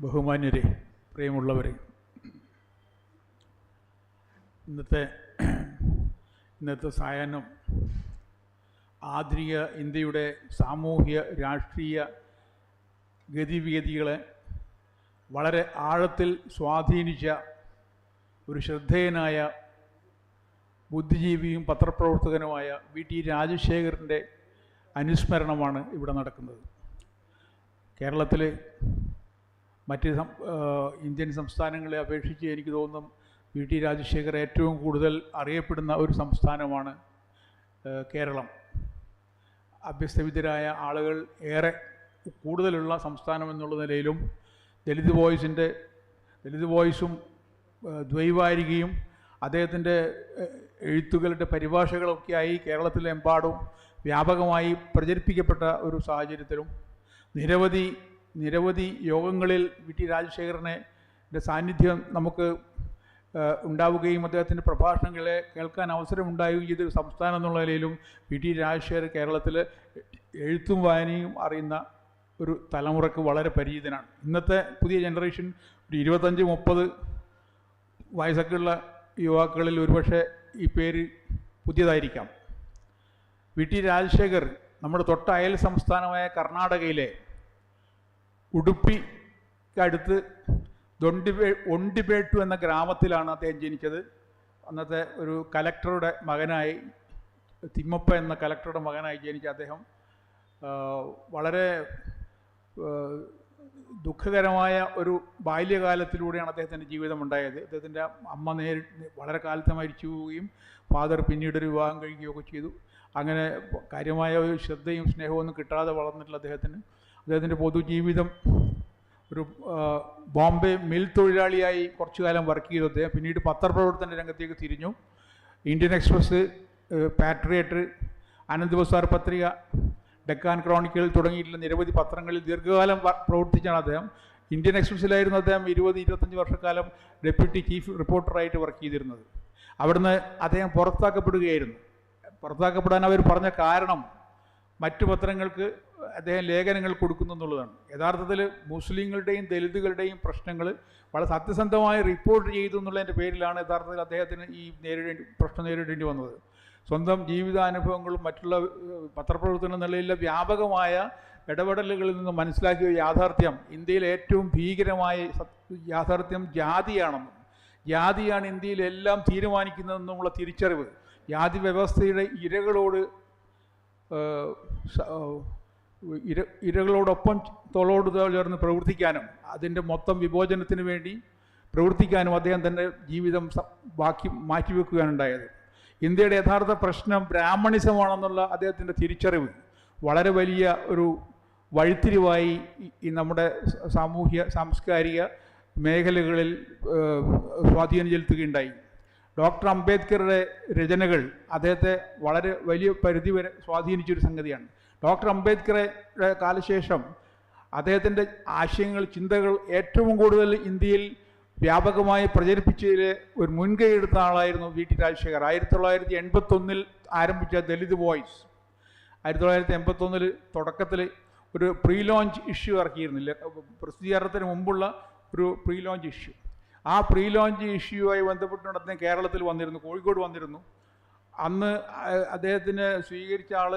ബഹുമാന്യരെ, പ്രിയമുള്ളവരെ, ഇന്നത്തെ സായാഹ്നം ആധുനിക ഇന്ത്യയുടെ സാമൂഹ്യ രാഷ്ട്രീയ ഗതിവിഗതികളെ വളരെ ആഴത്തിൽ സ്വാധീനിച്ച ഒരു ശ്രദ്ധേയനായ ബുദ്ധിജീവിയും പത്രപ്രവർത്തകനുമായ വി ടി രാജശേഖരൻ്റെ അനുസ്മരണമാണ് ഇവിടെ നടക്കുന്നത്. കേരളത്തിൽ മറ്റ് ഇന്ത്യൻ സംസ്ഥാനങ്ങളെ അപേക്ഷിച്ച് എനിക്ക് തോന്നുന്നു വി ടി രാജശേഖർ ഏറ്റവും കൂടുതൽ അറിയപ്പെടുന്ന ഒരു സംസ്ഥാനമാണ് കേരളം. അഭ്യസ്തവിദ്യരായ ആളുകൾ ഏറെ കൂടുതലുള്ള സംസ്ഥാനം എന്നുള്ള നിലയിലും ദലിത് വോയിസും ദ്വൈവാരികയും അദ്ദേഹത്തിൻ്റെ എഴുത്തുകളുടെ പരിഭാഷകളൊക്കെയായി കേരളത്തിലെമ്പാടും വ്യാപകമായി പ്രചരിപ്പിക്കപ്പെട്ട ഒരു സാഹചര്യത്തിലും നിരവധി യോഗങ്ങളിൽ വി ടി രാജശേഖരൻ്റെ സാന്നിധ്യം നമുക്ക് ഉണ്ടാവുകയും അദ്ദേഹത്തിൻ്റെ പ്രഭാഷണങ്ങളെ കേൾക്കാൻ അവസരമുണ്ടാവുകയും ചെയ്തൊരു സംസ്ഥാനം എന്നുള്ള നിലയിലും വി ടി രാജശേഖർ കേരളത്തിൽ എഴുത്തും വായനയും അറിയുന്ന ഒരു തലമുറക്ക് വളരെ പരിചിതനാണ്. ഇന്നത്തെ പുതിയ ജനറേഷൻ ഒരു 25-30 വയസ്സൊക്കെയുള്ള യുവാക്കളിൽ ഒരുപക്ഷെ ഈ പേര് പുതിയതായിരിക്കാം. വി ടി രാജശേഖർ നമ്മുടെ തൊട്ട അയൽ സംസ്ഥാനമായ കർണാടകയിലെ ഉടുപ്പിക്കടുത്ത് ഒണ്ടിപേട്ടു എന്ന ഗ്രാമത്തിലാണ് അദ്ദേഹം ജനിച്ചത്. അന്നത്തെ ഒരു കലക്ടറുടെ മകനായി, തിമ്മപ്പ എന്ന കലക്ടറുടെ മകനായി ജനിച്ച അദ്ദേഹം വളരെ ദുഃഖകരമായ ഒരു ബാല്യകാലത്തിലൂടെയാണ് അദ്ദേഹത്തിൻ്റെ ജീവിതം ഉണ്ടായത്. അദ്ദേഹത്തിൻ്റെ അമ്മ വളരെ കാലത്ത് മരിച്ചു പോവുകയും ഫാദർ പിന്നീടൊരു വിവാഹം കഴിക്കുകയൊക്കെ ചെയ്തു. അങ്ങനെ കാര്യമായ ഒരു ശ്രദ്ധയും സ്നേഹവും ഒന്നും കിട്ടാതെ വളർന്നിട്ടുള്ള അദ്ദേഹത്തിൻ്റെ പൊതുജീവിതം ഒരു ബോംബെ മിൽ തൊഴിലാളിയായി കുറച്ചു കാലം വർക്ക് ചെയ്തു. അദ്ദേഹം പിന്നീട് പത്രപ്രവർത്തന രംഗത്തേക്ക് തിരിഞ്ഞു. Indian Express, Patriot, Anand Bazar Patrika, Deccan Chronicle തുടങ്ങിയിട്ടുള്ള നിരവധി പത്രങ്ങളിൽ ദീർഘകാലം പ്രവർത്തിച്ചാണ് അദ്ദേഹം. ഇന്ത്യൻ എക്സ്പ്രസ്സിലായിരുന്നു അദ്ദേഹം 20-25 വർഷക്കാലം ഡെപ്യൂട്ടി ചീഫ് റിപ്പോർട്ടറായിട്ട് വർക്ക് ചെയ്തിരുന്നത്. അവിടുന്ന് അദ്ദേഹം പുറത്താക്കപ്പെടുകയായിരുന്നു. പുറത്താക്കപ്പെടാൻ അവർ പറഞ്ഞ കാരണം മറ്റു പത്രങ്ങൾക്ക് അദ്ദേഹം ലേഖനങ്ങൾ കൊടുക്കുന്നു എന്നുള്ളതാണ്. യഥാർത്ഥത്തിൽ മുസ്ലിങ്ങളുടെയും ദലിതുകളുടെയും പ്രശ്നങ്ങൾ വളരെ സത്യസന്ധമായി റിപ്പോർട്ട് ചെയ്തു എന്നുള്ളതിൻ്റെ പേരിലാണ് യഥാർത്ഥത്തിൽ അദ്ദേഹത്തിന് ഈ പ്രശ്നം നേരിടേണ്ടി വന്നത്. സ്വന്തം ജീവിതാനുഭവങ്ങളും മറ്റുള്ള പത്രപ്രവർത്തന നിലയിലെ വ്യാപകമായ ഇടപെടലുകളിൽ നിന്ന് മനസ്സിലാക്കിയ യാഥാർത്ഥ്യം, ഇന്ത്യയിലെ ഏറ്റവും ഭീകരമായ യാഥാർത്ഥ്യം ജാതിയാണ് ഇന്ത്യയിലെല്ലാം തീരുമാനിക്കുന്നതെന്നുള്ള തിരിച്ചറിവ്, ജാതി വ്യവസ്ഥയുടെ ഇരകളോടൊപ്പം തോളോട് ചേർന്ന് പ്രവർത്തിക്കാനും അതിൻ്റെ മൊത്തം വിഭോജനത്തിന് വേണ്ടി പ്രവർത്തിക്കാനും അദ്ദേഹം തൻ്റെ ജീവിതം മാറ്റിവെക്കുകയാണുണ്ടായത്. ഇന്ത്യയുടെ യഥാർത്ഥ പ്രശ്നം ബ്രാഹ്മണിസമാണെന്നുള്ള അദ്ദേഹത്തിൻ്റെ തിരിച്ചറിവ് വളരെ വലിയ ഒരു വഴിത്തിരിവായി ഈ നമ്മുടെ സാംസ്കാരിക മേഖലകളിൽ സ്വാധീനം ചെലുത്തുകയുണ്ടായി. ഡോക്ടർ അംബേദ്കറുടെ രചനകൾ അദ്ദേഹത്തെ വളരെ വലിയ പരിധി വരെ സ്വാധീനിച്ചൊരു സംഗതിയാണ്. ഡോക്ടർ അംബേദ്കറുടെ കാലശേഷം അദ്ദേഹത്തിൻ്റെ ആശയങ്ങൾ, ചിന്തകൾ ഏറ്റവും കൂടുതൽ ഇന്ത്യയിൽ വ്യാപകമായി പ്രചരിപ്പിച്ചതിൽ ഒരു മുൻകൈ എടുത്ത ആളായിരുന്നു വി ടി രാജശേഖർ. 1981 ആരംഭിച്ച ദലിത് വോയിസ് 1981 തുടക്കത്തിൽ ഒരു പ്രീ ലോഞ്ച് ഇഷ്യൂ ഇറക്കിയിരുന്നില്ല, പ്രസിദ്ധീകരണത്തിന് മുമ്പുള്ള ഒരു പ്രീ ലോഞ്ച് ഇഷ്യൂ. ആ പ്രീ ലോഞ്ച് ഇഷ്യൂവായി ബന്ധപ്പെട്ടുകൊണ്ട് അദ്ദേഹം കേരളത്തിൽ വന്നിരുന്നു, കോഴിക്കോട് വന്നിരുന്നു. അന്ന് അദ്ദേഹത്തിന് സ്വീകരിച്ച ആൾ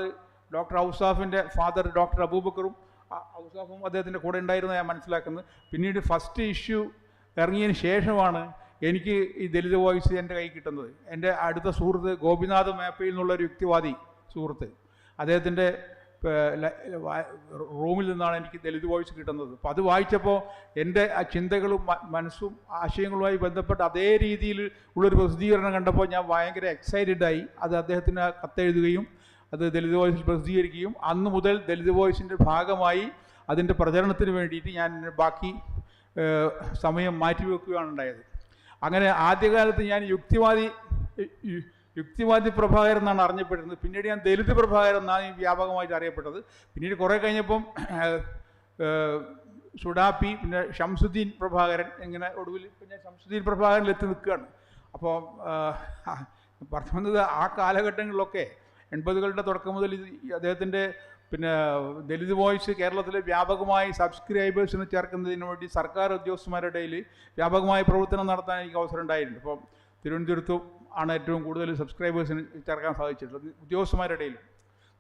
ഡോക്ടർ ഔസാഫിൻ്റെ ഫാദർ ഡോക്ടർ അബൂബക്കറും ഔസാഫും അദ്ദേഹത്തിൻ്റെ കൂടെ ഉണ്ടായിരുന്നു ഞാൻ മനസ്സിലാക്കുന്നത്. പിന്നീട് ഫസ്റ്റ് ഇഷ്യൂ ഇറങ്ങിയതിന് ശേഷമാണ് എനിക്ക് ഈ ദലിത് വോയിസ് എൻ്റെ കൈ കിട്ടുന്നത്. എൻ്റെ അടുത്ത സുഹൃത്ത് ഗോപിനാഥ് മേപ്പയിൽ നിന്നുള്ളൊരു യുക്തിവാദി സുഹൃത്ത്, അദ്ദേഹത്തിൻ്റെ റൂമിൽ നിന്നാണ് എനിക്ക് ദലിത് വോയിസ് കിട്ടുന്നത്. അപ്പോൾ അത് വായിച്ചപ്പോൾ എൻ്റെ ആ ചിന്തകളും മനസ്സും ആശയങ്ങളുമായി ബന്ധപ്പെട്ട് അതേ രീതിയിൽ ഉള്ളൊരു പ്രസിദ്ധീകരണം കണ്ടപ്പോൾ ഞാൻ ഭയങ്കര എക്സൈറ്റഡായി. അത് അദ്ദേഹത്തിന് കത്തെഴുതുകയും അത് ദലിത് വോയിസിൽ പ്രസിദ്ധീകരിക്കുകയും അന്ന് മുതൽ ദലിത് വോയിസിൻ്റെ ഭാഗമായി അതിൻ്റെ പ്രചരണത്തിന് വേണ്ടിയിട്ട് ഞാൻ ബാക്കി സമയം മാറ്റിവെക്കുകയാണ് ഉണ്ടായത്. അങ്ങനെ ആദ്യകാലത്ത് ഞാൻ യുക്തിവാദി പ്രഭാകരൻ എന്നാണ് അറിയപ്പെടുന്നത്. പിന്നീട് ഞാൻ ദലിത് പ്രഭാകരൻ എന്നാണ് വ്യാപകമായിട്ട് അറിയപ്പെട്ടത്. പിന്നീട് കുറേ കഴിഞ്ഞപ്പം സുഡാപ്പി, പിന്നെ ഷംസുദ്ദീൻ പ്രഭാകരൻ, ഇങ്ങനെ ഒടുവിൽ പിന്നെ ഷംസുദ്ദീൻ പ്രഭാകരനിലെത്തി നിൽക്കുകയാണ്. അപ്പോൾ പറഞ്ഞു വന്നത് ആ കാലഘട്ടങ്ങളിലൊക്കെ 80കളുടെ തുടക്കം മുതൽ അദ്ദേഹത്തിൻ്റെ പിന്നെ ദലിത് വോയിസ് കേരളത്തിൽ വ്യാപകമായി സബ്സ്ക്രൈബേഴ്സിന് ചേർക്കുന്നതിന് വേണ്ടി സർക്കാർ ഉദ്യോഗസ്ഥന്മാരുടെ ഇടയിൽ വ്യാപകമായി പ്രവർത്തനം നടത്താൻ എനിക്ക് അവസരം ഉണ്ടായിട്ടുണ്ട്. ഇപ്പം തിരുവനന്തപുരത്തും ആണ് ഏറ്റവും കൂടുതൽ സബ്സ്ക്രൈബേഴ്സിന് ചേർക്കാൻ സാധിച്ചിട്ടുള്ളത്, ഉദ്യോഗസ്ഥന്മാരുടെ ഇടയിലും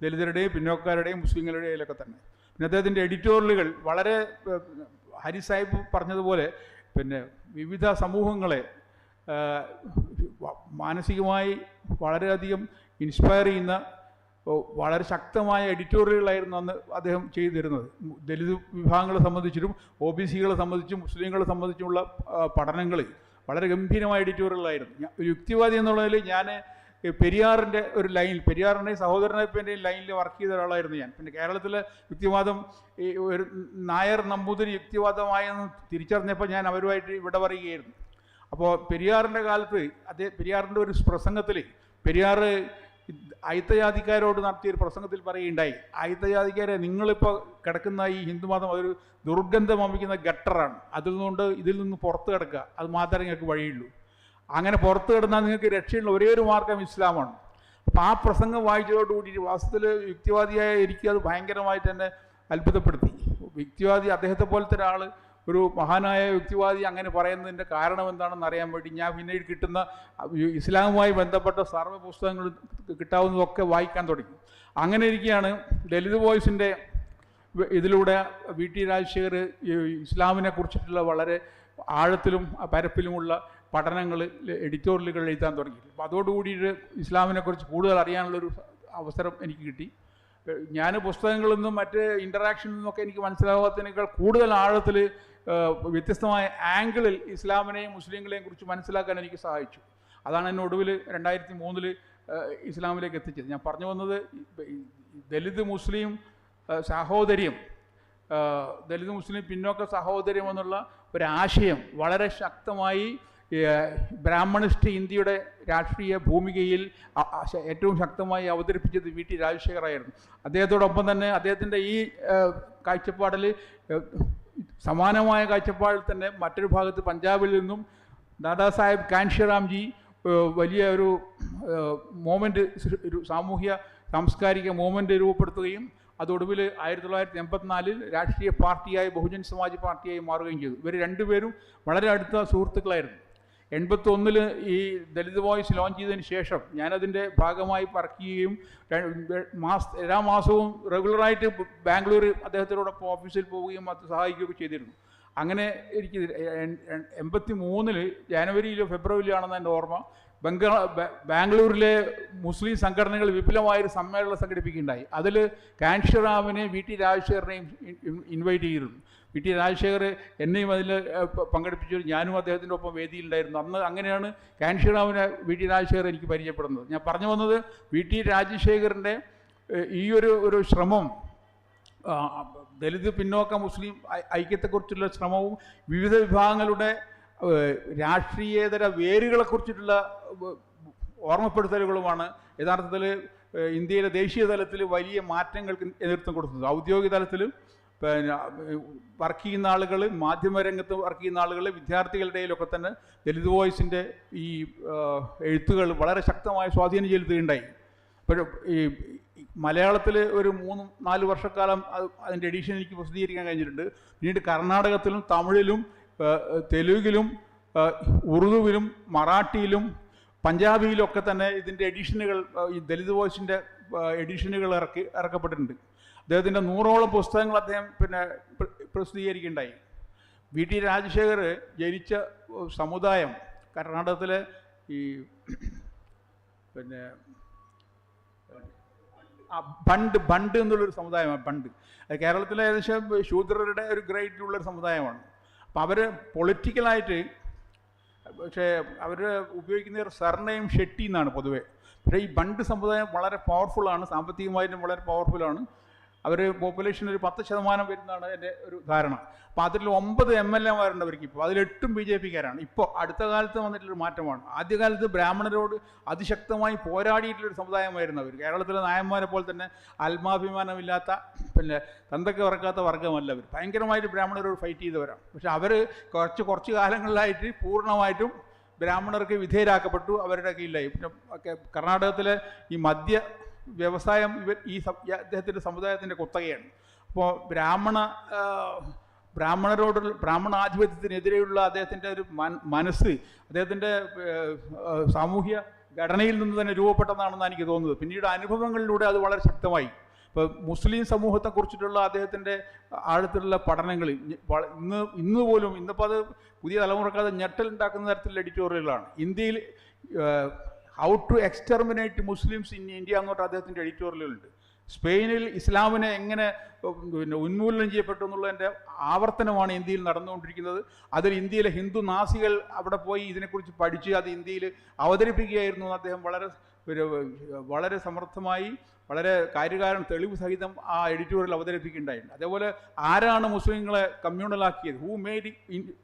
ദലിതരുടെയും പിന്നോക്കക്കാരുടെയും മുസ്ലിങ്ങളുടെയും ഇടയിലൊക്കെ തന്നെ. പിന്നെ അദ്ദേഹത്തിൻ്റെ എഡിറ്റോറിയലുകൾ വളരെ ഹരി സാഹിബ് പറഞ്ഞതുപോലെ പിന്നെ വിവിധ സമൂഹങ്ങളെ മാനസികമായി വളരെയധികം ഇൻസ്പയർ ചെയ്യുന്ന വളരെ ശക്തമായ എഡിറ്റോറിയലുകളായിരുന്നു അന്ന് അദ്ദേഹം ചെയ്തിരുന്നത്. ദലിത് വിഭാഗങ്ങളെ സംബന്ധിച്ചിട്ടും OBC-കളെ സംബന്ധിച്ചും മുസ്ലിങ്ങളെ സംബന്ധിച്ചുമുള്ള പഠനങ്ങൾ വളരെ ഗംഭീരമായ എഡിറ്റോറിയലായിരുന്നു. ഒരു യുക്തിവാദി എന്നുള്ളതിൽ ഞാൻ പെരിയാറിൻ്റെ ഒരു ലൈനിൽ, പെരിയാറിൻ്റെയും സഹോദരനപ്പൻ്റെയും ലൈനിൽ വർക്ക് ചെയ്ത ഒരാളായിരുന്നു ഞാൻ. പിന്നെ കേരളത്തിലെ യുക്തിവാദം ഈ ഒരു നായർ നമ്പൂതിരി യുക്തിവാദമായെന്ന് തിരിച്ചറിഞ്ഞപ്പോൾ ഞാൻ അവരുമായിട്ട് ഇവിടെ പറയുകയായിരുന്നു. അപ്പോൾ പെരിയാറിൻ്റെ കാലത്ത് പെരിയാറിൻ്റെ ഒരു പ്രസംഗത്തിൽ പെരിയാർ അയിത്തജാതിക്കാരോട് നടത്തിയൊരു പ്രസംഗത്തിൽ പറയുകയുണ്ടായി, അയിത്തജാതിക്കാരെ നിങ്ങളിപ്പോൾ കിടക്കുന്ന ഈ ഹിന്ദുമതം അതൊരു ദുർഗന്ധം വമിക്കുന്ന ഗട്ടറാണ്, ഇതിൽ നിന്ന് പുറത്ത് കിടക്കുക, അത് മാത്രമേ നിങ്ങൾക്ക് വഴിയുള്ളൂ. അങ്ങനെ പുറത്ത് കിടന്നാൽ നിങ്ങൾക്ക് രക്ഷയുള്ള ഒരേ ഒരു മാർഗം ഇസ്ലാമാണ്. അപ്പോൾ ആ പ്രസംഗം വായിച്ചതോടുകൂടി വാസ്തവത്തിൽ യുക്തിവാദിയായ എനിക്ക് അത് ഭയങ്കരമായിട്ട് എന്നെ അത്ഭുതപ്പെടുത്തി. യുക്തിവാദി അദ്ദേഹത്തെ പോലത്തെ ഒരാൾ, ഒരു മഹാനായ യുക്തിവാദി അങ്ങനെ പറയുന്നതിൻ്റെ കാരണം എന്താണെന്ന് അറിയാൻ വേണ്ടി ഞാൻ പിന്നീട് കിട്ടുന്ന ഇസ്ലാമുമായി ബന്ധപ്പെട്ട സർവ്വ പുസ്തകങ്ങൾ കിട്ടാവുന്നതൊക്കെ വായിക്കാൻ തുടങ്ങി. അങ്ങനെ ഇരിക്കുകയാണ് ദലിത് വോയിസിൻ്റെ ഇതിലൂടെ VT രാജശേഖർ ഇസ്ലാമിനെ കുറിച്ചിട്ടുള്ള വളരെ ആഴത്തിലും പരപ്പിലുമുള്ള പഠനങ്ങൾ, എഡിറ്റോറിയലുകൾ എഴുതാൻ തുടങ്ങി. അപ്പോൾ അതോടുകൂടിയിട്ട് ഇസ്ലാമിനെക്കുറിച്ച് കൂടുതൽ അറിയാനുള്ളൊരു അവസരം എനിക്ക് കിട്ടി. ഞാൻ പുസ്തകങ്ങളിൽ നിന്നും മറ്റ് ഇൻ്ററാക്ഷനിൽ നിന്നൊക്കെ എനിക്ക് മനസ്സിലാകാത്തതിനേക്കാൾ കൂടുതൽ ആഴത്തിൽ വ്യത്യസ്തമായ ആംഗിളിൽ ഇസ്ലാമിനെയും മുസ്ലിങ്ങളെയും കുറിച്ച് മനസ്സിലാക്കാൻ എനിക്ക് സഹായിച്ചു. അതാണ് എന്നെ ഒടുവിൽ 2003 ഇസ്ലാമിലേക്ക് എത്തിച്ചത്. ഞാൻ പറഞ്ഞു വന്നത് ദലിത് മുസ്ലിം സാഹോദര്യം, ദലിത് മുസ്ലിം പിന്നോക്ക സഹോദര്യം എന്നുള്ള ഒരാശയം വളരെ ശക്തമായി ബ്രാഹ്മണിസ്റ്റ് ഇന്ത്യയുടെ രാഷ്ട്രീയ ഭൂമികയിൽ ഏറ്റവും ശക്തമായി അവതരിപ്പിച്ചത് VT രാജശേഖറായിരുന്നു. അദ്ദേഹത്തോടൊപ്പം തന്നെ അദ്ദേഹത്തിൻ്റെ ഈ കാഴ്ചപ്പാടിൽ സമാനമായ കാഴ്ചപ്പാടിൽ തന്നെ മറ്റൊരു ഭാഗത്ത് പഞ്ചാബിൽ നിന്നും ദാദാ സാഹിബ് കാൻഷിറാംജി വലിയ ഒരു മൂവ്മെൻറ്റ്, ഒരു സാമൂഹ്യ സാംസ്കാരിക മൂവ്മെൻറ്റ് രൂപപ്പെടുത്തുകയും അതൊടുവിൽ 1984 രാഷ്ട്രീയ പാർട്ടിയായി ബഹുജൻ സമാജ് പാർട്ടിയായി മാറുകയും ചെയ്തു. ഇവർ രണ്ടുപേരും വളരെ അടുത്ത സുഹൃത്തുക്കളായിരുന്നു. 81 ഈ ദലിത് വോയിസ് ലോഞ്ച് ചെയ്തതിന് ശേഷം ഞാനതിൻ്റെ ഭാഗമായി വർക്ക് ചെയ്യുകയും എല്ലാ മാസവും റെഗുലറായിട്ട് ബാംഗ്ലൂർ അദ്ദേഹത്തിനോടൊപ്പം ഓഫീസിൽ പോവുകയും അത് സഹായിക്കുകയൊക്കെ ചെയ്തിരുന്നു. അങ്ങനെ എനിക്ക് 83 ജനുവരിയിലോ ഫെബ്രുവരിയിലോ ആണെന്ന് എൻ്റെ ഓർമ്മ, ബാംഗ്ലൂരിലെ മുസ്ലിം സംഘടനകൾ വിപുലമായൊരു സമ്മേളനം സംഘടിപ്പിക്കുകയുണ്ടായി. അതിൽ കാൻഷിറാമിനെ VT രാജശേഖരനെയും ഇൻവൈറ്റ് ചെയ്തിരുന്നു. VT രാജശേഖർ എന്നെയും അതിൽ പങ്കെടുപ്പിച്ചു. ഞാനും അദ്ദേഹത്തിൻ്റെ ഒപ്പം വേദിയിലുണ്ടായിരുന്നു. അന്ന് അങ്ങനെയാണ് കാൻഷിറാമിനെ VT രാജശേഖർ എനിക്ക് പരിചയപ്പെടുന്നത്. ഞാൻ പറഞ്ഞു വന്നത് VT രാജശേഖറിൻ്റെ ഈ ഒരു ശ്രമം, ദലിത് പിന്നോക്ക മുസ്ലിം ഐക്യത്തെക്കുറിച്ചുള്ള ശ്രമവും വിവിധ വിഭാഗങ്ങളുടെ രാഷ്ട്രീയേതര വേരുകളെക്കുറിച്ചിട്ടുള്ള ഓർമ്മപ്പെടുത്തലുകളുമാണ് യഥാർത്ഥത്തിൽ ഇന്ത്യയിലെ ദേശീയ തലത്തിൽ വലിയ മാറ്റങ്ങൾക്ക് നേതൃത്വം കൊടുത്തത്. ഔദ്യോഗിക തലത്തിലും പിന്നെ വർക്ക് ചെയ്യുന്ന ആളുകൾ, മാധ്യമരംഗത്ത് വർക്ക് ചെയ്യുന്ന ആളുകൾ, വിദ്യാർത്ഥികളുടെ ഇടയിലൊക്കെ തന്നെ ദലിത് വോയിസിൻ്റെ ഈ എഴുത്തുകൾ വളരെ ശക്തമായ സ്വാധീനം ചെലുത്തുകയുണ്ടായി. അപ്പോൾ ഈ മലയാളത്തിൽ ഒരു 3-4 വർഷക്കാലം അതിൻ്റെ എഡിഷൻ എനിക്ക് പ്രസിദ്ധീകരിക്കാൻ കഴിഞ്ഞിട്ടുണ്ട്. പിന്നീട് കർണാടകത്തിലും തമിഴിലും തെലുങ്കിലും ഉറുദുവിലും മറാഠിയിലും പഞ്ചാബിയിലൊക്കെ തന്നെ ഇതിൻ്റെ എഡിഷനുകൾ, ഈ ദലിത് വോയിസിൻ്റെ എഡിഷനുകൾ ഇറക്കപ്പെട്ടിട്ടുണ്ട്. അദ്ദേഹത്തിൻ്റെ 100ഓളം പുസ്തകങ്ങൾ അദ്ദേഹം പിന്നെ പ്രസിദ്ധീകരിക്കുകയുണ്ടായി. VT രാജശേഖർ ജനിച്ച സമുദായം കർണാടകത്തിലെ ഈ പിന്നെ ബണ്ട് എന്നുള്ളൊരു സമുദായമാണ്. ബണ്ട് അത് കേരളത്തിലെ ഏകദേശം ശൂദ്രരുടെ ഒരു ഗ്രേഡിലുള്ളൊരു സമുദായമാണ്. അപ്പം അവർ പൊളിറ്റിക്കലായിട്ട്, പക്ഷേ അവർ ഉപയോഗിക്കുന്ന ഒരു സർനെയിം ഷെട്ടി എന്നാണ് പൊതുവേ. പക്ഷേ ഈ ബണ്ട് സമുദായം വളരെ പവർഫുള്ളാണ്, സാമ്പത്തികമായിട്ടും വളരെ പവർഫുള്ളാണ്. അവർ പോപ്പുലേഷൻ ഒരു 10% വരുന്നതാണ് എൻ്റെ ഒരു ധാരണ. അപ്പോൾ അതിൽ 9 MLA-മാരുണ്ട് അവർക്ക്. ഇപ്പോൾ അതിൽ 8 BJP-കാരാണ്. ഇപ്പോൾ അടുത്ത കാലത്ത് വന്നിട്ടുള്ളൊരു മാറ്റമാണ്. ആദ്യകാലത്ത് ബ്രാഹ്മണരോട് അതിശക്തമായി പോരാടിയിട്ടുള്ളൊരു സമുദായമായിരുന്നു അവർ. കേരളത്തിലെ നായന്മാരെ പോലെ തന്നെ ആത്മാഭിമാനമില്ലാത്ത, പിന്നെ തന്തയ്ക്ക് വറക്കാത്ത വർഗ്ഗമല്ല അവർ. ഭയങ്കരമായിട്ട് ബ്രാഹ്മണരോട് ഫൈറ്റ് ചെയ്തവരാണ്. പക്ഷെ അവർ കുറച്ച് കാലങ്ങളിലായിട്ട് പൂർണ്ണമായിട്ടും ബ്രാഹ്മണർക്ക് വിധേയരാക്കപ്പെട്ടു, അവരുടെ കീഴിലായി. പിന്നെ കർണാടകത്തിലെ ഈ മധ്യ വ്യവസായം അദ്ദേഹത്തിൻ്റെ സമുദായത്തിൻ്റെ കുത്തകയാണ്. അപ്പോൾ ബ്രാഹ്മണാധിപത്യത്തിനെതിരെയുള്ള അദ്ദേഹത്തിൻ്റെ ഒരു മനസ്സ് അദ്ദേഹത്തിൻ്റെ സാമൂഹ്യ ഘടനയിൽ നിന്ന് തന്നെ രൂപപ്പെട്ടതാണെന്നാണ് എനിക്ക് തോന്നുന്നത്. പിന്നീട് അനുഭവങ്ങളിലൂടെ അത് വളരെ ശക്തമായി. ഇപ്പോൾ മുസ്ലിം സമൂഹത്തെക്കുറിച്ചിട്ടുള്ള അദ്ദേഹത്തിൻ്റെ ആഴത്തിലുള്ള പഠനങ്ങൾ ഇന്ന് പോലും ഇന്നിപ്പോൾ അത് പുതിയ തലമുറക്ക് അത് ഞെട്ടലുണ്ടാക്കുന്ന തരത്തിലുള്ള എഡിറ്റോറിയലുകളാണ്. ഇന്ത്യയിൽ how to exterminate Muslims in India എന്ന് പറഞ്ഞിട്ട് അദ്ദേഹത്തിൻ്റെ എഡിറ്റോറിയലുകളുണ്ട്. സ്പെയിനിൽ ഇസ്ലാമിനെ എങ്ങനെ ഉന്മൂലനം ചെയ്യപ്പെട്ടു എന്നുള്ളതിൻ്റെ ആവർത്തനമാണ് ഇന്ത്യയിൽ നടന്നുകൊണ്ടിരിക്കുന്നത്. അതിൽ ഇന്ത്യയിലെ ഹിന്ദു നാസികൾ അവിടെ പോയി ഇതിനെക്കുറിച്ച് പഠിച്ച് അത് ഇന്ത്യയിൽ അവതരിപ്പിക്കുകയായിരുന്നു. അദ്ദേഹം വളരെ സമർത്ഥമായി വളരെ കാര്യകാരൻ തെളിവ് സഹിതം ആ എഡിറ്റോറിയൽ അവതരിപ്പിക്കുകയുണ്ടായിട്ടുണ്ട്. അതേപോലെ ആരാണ് മുസ്ലിങ്ങളെ കമ്മ്യൂണലാക്കിയത്, who made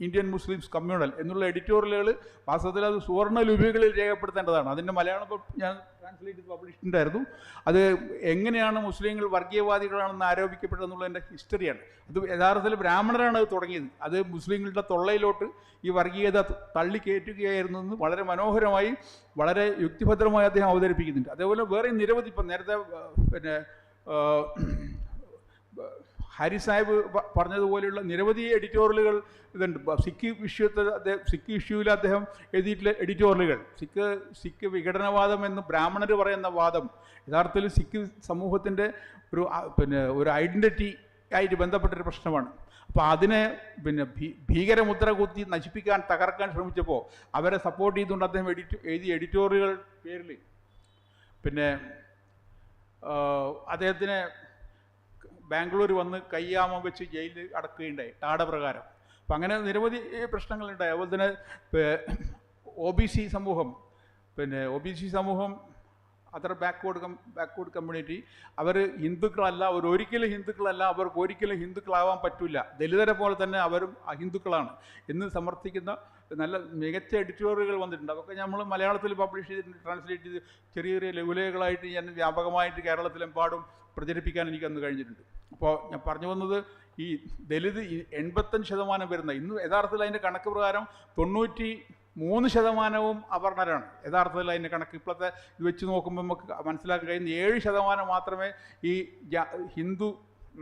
Indian Muslims communal എന്നുള്ള എഡിറ്റോറിയലുകൾ വാസ്തവത്തിൽ അത് സുവർണ്ണ ലിപികളിൽ രേഖപ്പെടുത്തേണ്ടതാണ്. അതിൻ്റെ മലയാളം ഞാൻ ട്രാൻസ്ലേറ്റ് ചെയ്ത് പബ്ലിഷിണ്ടായിരുന്നു. അത് എങ്ങനെയാണ് മുസ്ലിങ്ങൾ വർഗീയവാദികളാണെന്ന് ആരോപിക്കപ്പെട്ടതെന്നുള്ളതിൻ്റെ ഹിസ്റ്ററിയാണ്. അത് യഥാർത്ഥത്തിൽ ബ്രാഹ്മണരാണ് അത് തുടങ്ങിയത്. അത് മുസ്ലിങ്ങളുടെ തൊള്ളയിലോട്ട് ഈ വർഗീയത തള്ളിക്കയറ്റുകയായിരുന്നു എന്ന് വളരെ മനോഹരമായി വളരെ യുക്തിഭദ്രമായി അദ്ദേഹം അവതരിപ്പിക്കുന്നുണ്ട്. അതേപോലെ വേറെ നിരവധി, ഇപ്പം നേരത്തെ ഹരി സാഹിബ് പറഞ്ഞതുപോലെയുള്ള നിരവധി എഡിറ്റോറിയലുകൾ ഇതുണ്ട്. സിഖ് ഇഷ്യൂവിൽ അദ്ദേഹം എഴുതിയിട്ടുള്ള എഡിറ്റോറിയലുകൾ, സിഖ് വിഘടനവാദം എന്ന് ബ്രാഹ്മണർ പറയുന്ന വാദം യഥാർത്ഥത്തിൽ സിഖ് സമൂഹത്തിൻ്റെ ഒരു ഐഡൻറ്റിറ്റി ആയിട്ട് ബന്ധപ്പെട്ടൊരു പ്രശ്നമാണ്. അപ്പോൾ അതിനെ ഭീകരമുദ്ര കുത്തി നശിപ്പിക്കാൻ തകർക്കാൻ ശ്രമിച്ചപ്പോൾ അവരെ സപ്പോർട്ട് ചെയ്തുകൊണ്ട് അദ്ദേഹം എഴുതിയ എഡിറ്റോറിയൽ പേരിൽ അദ്ദേഹത്തിനെ ബാംഗ്ലൂർ വന്ന് കയ്യാമം വെച്ച് ജയിലിൽ അടക്കുകയുണ്ടായി ടാഡപ്രകാരം. അപ്പം അങ്ങനെ നിരവധി പ്രശ്നങ്ങളുണ്ടായി. അതുപോലെ തന്നെ OBC സമൂഹം അതർ ബാക്ക്വേർഡ് കമ്മ്യൂണിറ്റി, അവർ ഹിന്ദുക്കളല്ല, ഒരിക്കലും ഹിന്ദുക്കളല്ല, അവർക്ക് ഒരിക്കലും ഹിന്ദുക്കളാവാൻ പറ്റില്ല, ദലിതരെ പോലെ തന്നെ അവരും അഹിന്ദുക്കളാണ് എന്ന് സമർത്ഥിക്കുന്ന നല്ല മികച്ച എഡിറ്റോറിയലുകൾ വന്നിട്ടുണ്ട്. അതൊക്കെ നമ്മൾ മലയാളത്തിൽ പബ്ലിഷ് ചെയ്തിട്ടുണ്ട്, ട്രാൻസ്ലേറ്റ് ചെയ്ത് ചെറിയ ചെറിയ ലഘുലേഖകളായിട്ട് ഞാൻ വ്യാപകമായിട്ട് കേരളത്തിലെമ്പാടും പ്രചരിപ്പിക്കാൻ എനിക്കന്ന് കഴിഞ്ഞിട്ടുണ്ട്. അപ്പോൾ ഞാൻ പറഞ്ഞു വന്നത്, ഈ ദലിത് 85% വരുന്ന, ഇന്ന് യഥാർത്ഥത്തിൽ അതിൻ്റെ കണക്ക് പ്രകാരം 93% അവർണരാണ്. യഥാർത്ഥത്തിൽ അതിൻ്റെ കണക്ക് ഇപ്പോഴത്തെ ഇത് വെച്ച് നോക്കുമ്പോൾ നമുക്ക് മനസ്സിലാക്കാൻ കഴിയുന്ന 7% മാത്രമേ ഈ ഹിന്ദു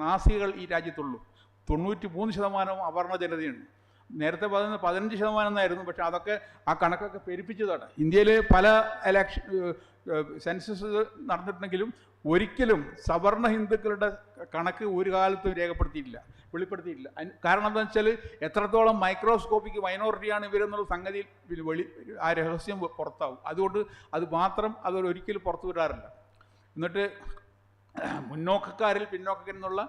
നാസികൾ ഈ രാജ്യത്തുള്ളൂ. 93% അവർണ ജനതയാണ്. നേരത്തെ 15% എന്നായിരുന്നു. പക്ഷേ അതൊക്കെ ആ കണക്കൊക്കെ പെരുപ്പിച്ചതാണ്. ഇന്ത്യയിൽ പല സെൻസസ് നടന്നിട്ടുണ്ടെങ്കിലും ഒരിക്കലും സവർണ ഹിന്ദുക്കളുടെ കണക്ക് ഒരു കാലത്തും വെളിപ്പെടുത്തിയിട്ടില്ല. കാരണം എന്താണെന്ന് വെച്ചാൽ എത്രത്തോളം മൈക്രോസ്കോപ്പിക് മൈനോറിറ്റിയാണ് ഇവരെന്നുള്ള സംഗതിയിൽ ആ രഹസ്യം പുറത്താവും. അതുകൊണ്ട് അത് മാത്രം അവരൊരിക്കലും പുറത്തു വിടാറില്ല. എന്നിട്ട് മുന്നോക്കക്കാരിൽ പിന്നോക്കരെന്നുള്ള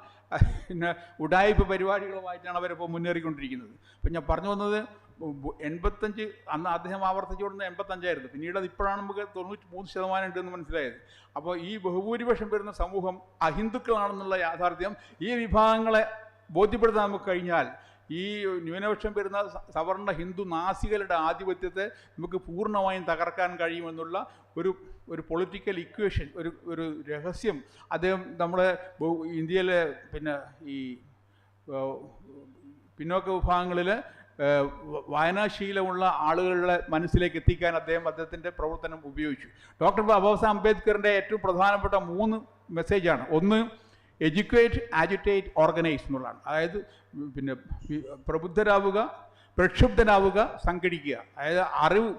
ഉഡായിപ്പ് പരിപാടികളുമായിട്ടാണ് അവരിപ്പോൾ മുന്നേറിക്കൊണ്ടിരിക്കുന്നത്. അപ്പം ഞാൻ പറഞ്ഞു വന്നത് 85, അന്ന് അദ്ദേഹം ആവർത്തിച്ചു കൊടുക്കുന്നത് 85ആയിരുന്നു. പിന്നീട് അത് ഇപ്പോഴാണ് നമുക്ക് 93% ഉണ്ടെന്ന് മനസ്സിലായത്. അപ്പോൾ ഈ ബഹുഭൂരിപക്ഷം വരുന്ന സമൂഹം അഹിന്ദുക്കളാണെന്നുള്ള യാഥാർത്ഥ്യം ഈ വിഭാഗങ്ങളെ ബോധ്യപ്പെടുത്താൻ നമുക്ക് കഴിഞ്ഞാൽ ഈ ന്യൂനപക്ഷം വരുന്ന സവർണ ഹിന്ദു നാസികളുടെ ആധിപത്യത്തെ നമുക്ക് പൂർണ്ണമായും തകർക്കാൻ കഴിയുമെന്നുള്ള ഒരു പൊളിറ്റിക്കൽ ഇക്വേഷൻ, ഒരു രഹസ്യം അദ്ദേഹം നമ്മുടെ ഇന്ത്യയിലെ ഈ പിന്നോക്ക വിഭാഗങ്ങളിൽ വായനാശീലമുള്ള ആളുകളുടെ മനസ്സിലേക്ക് എത്തിക്കാൻ അദ്ദേഹത്തിൻ്റെ പ്രവർത്തനം ഉപയോഗിച്ചു. ഡോക്ടർ ബാബാസാഹേബ് അംബേദ്കറിൻ്റെ ഏറ്റവും പ്രധാനപ്പെട്ട 3 മെസ്സേജാണ്. ഒന്ന്, എഡ്യൂക്കേറ്റ്, ആജിറ്റേറ്റ്, ഓർഗനൈസ് എന്നുള്ളതാണ്. അതായത് പ്രബുദ്ധരാവുക, പ്രക്ഷുബ്ധനാവുക, സംഘടിക്കുക. അതായത് അറിവ്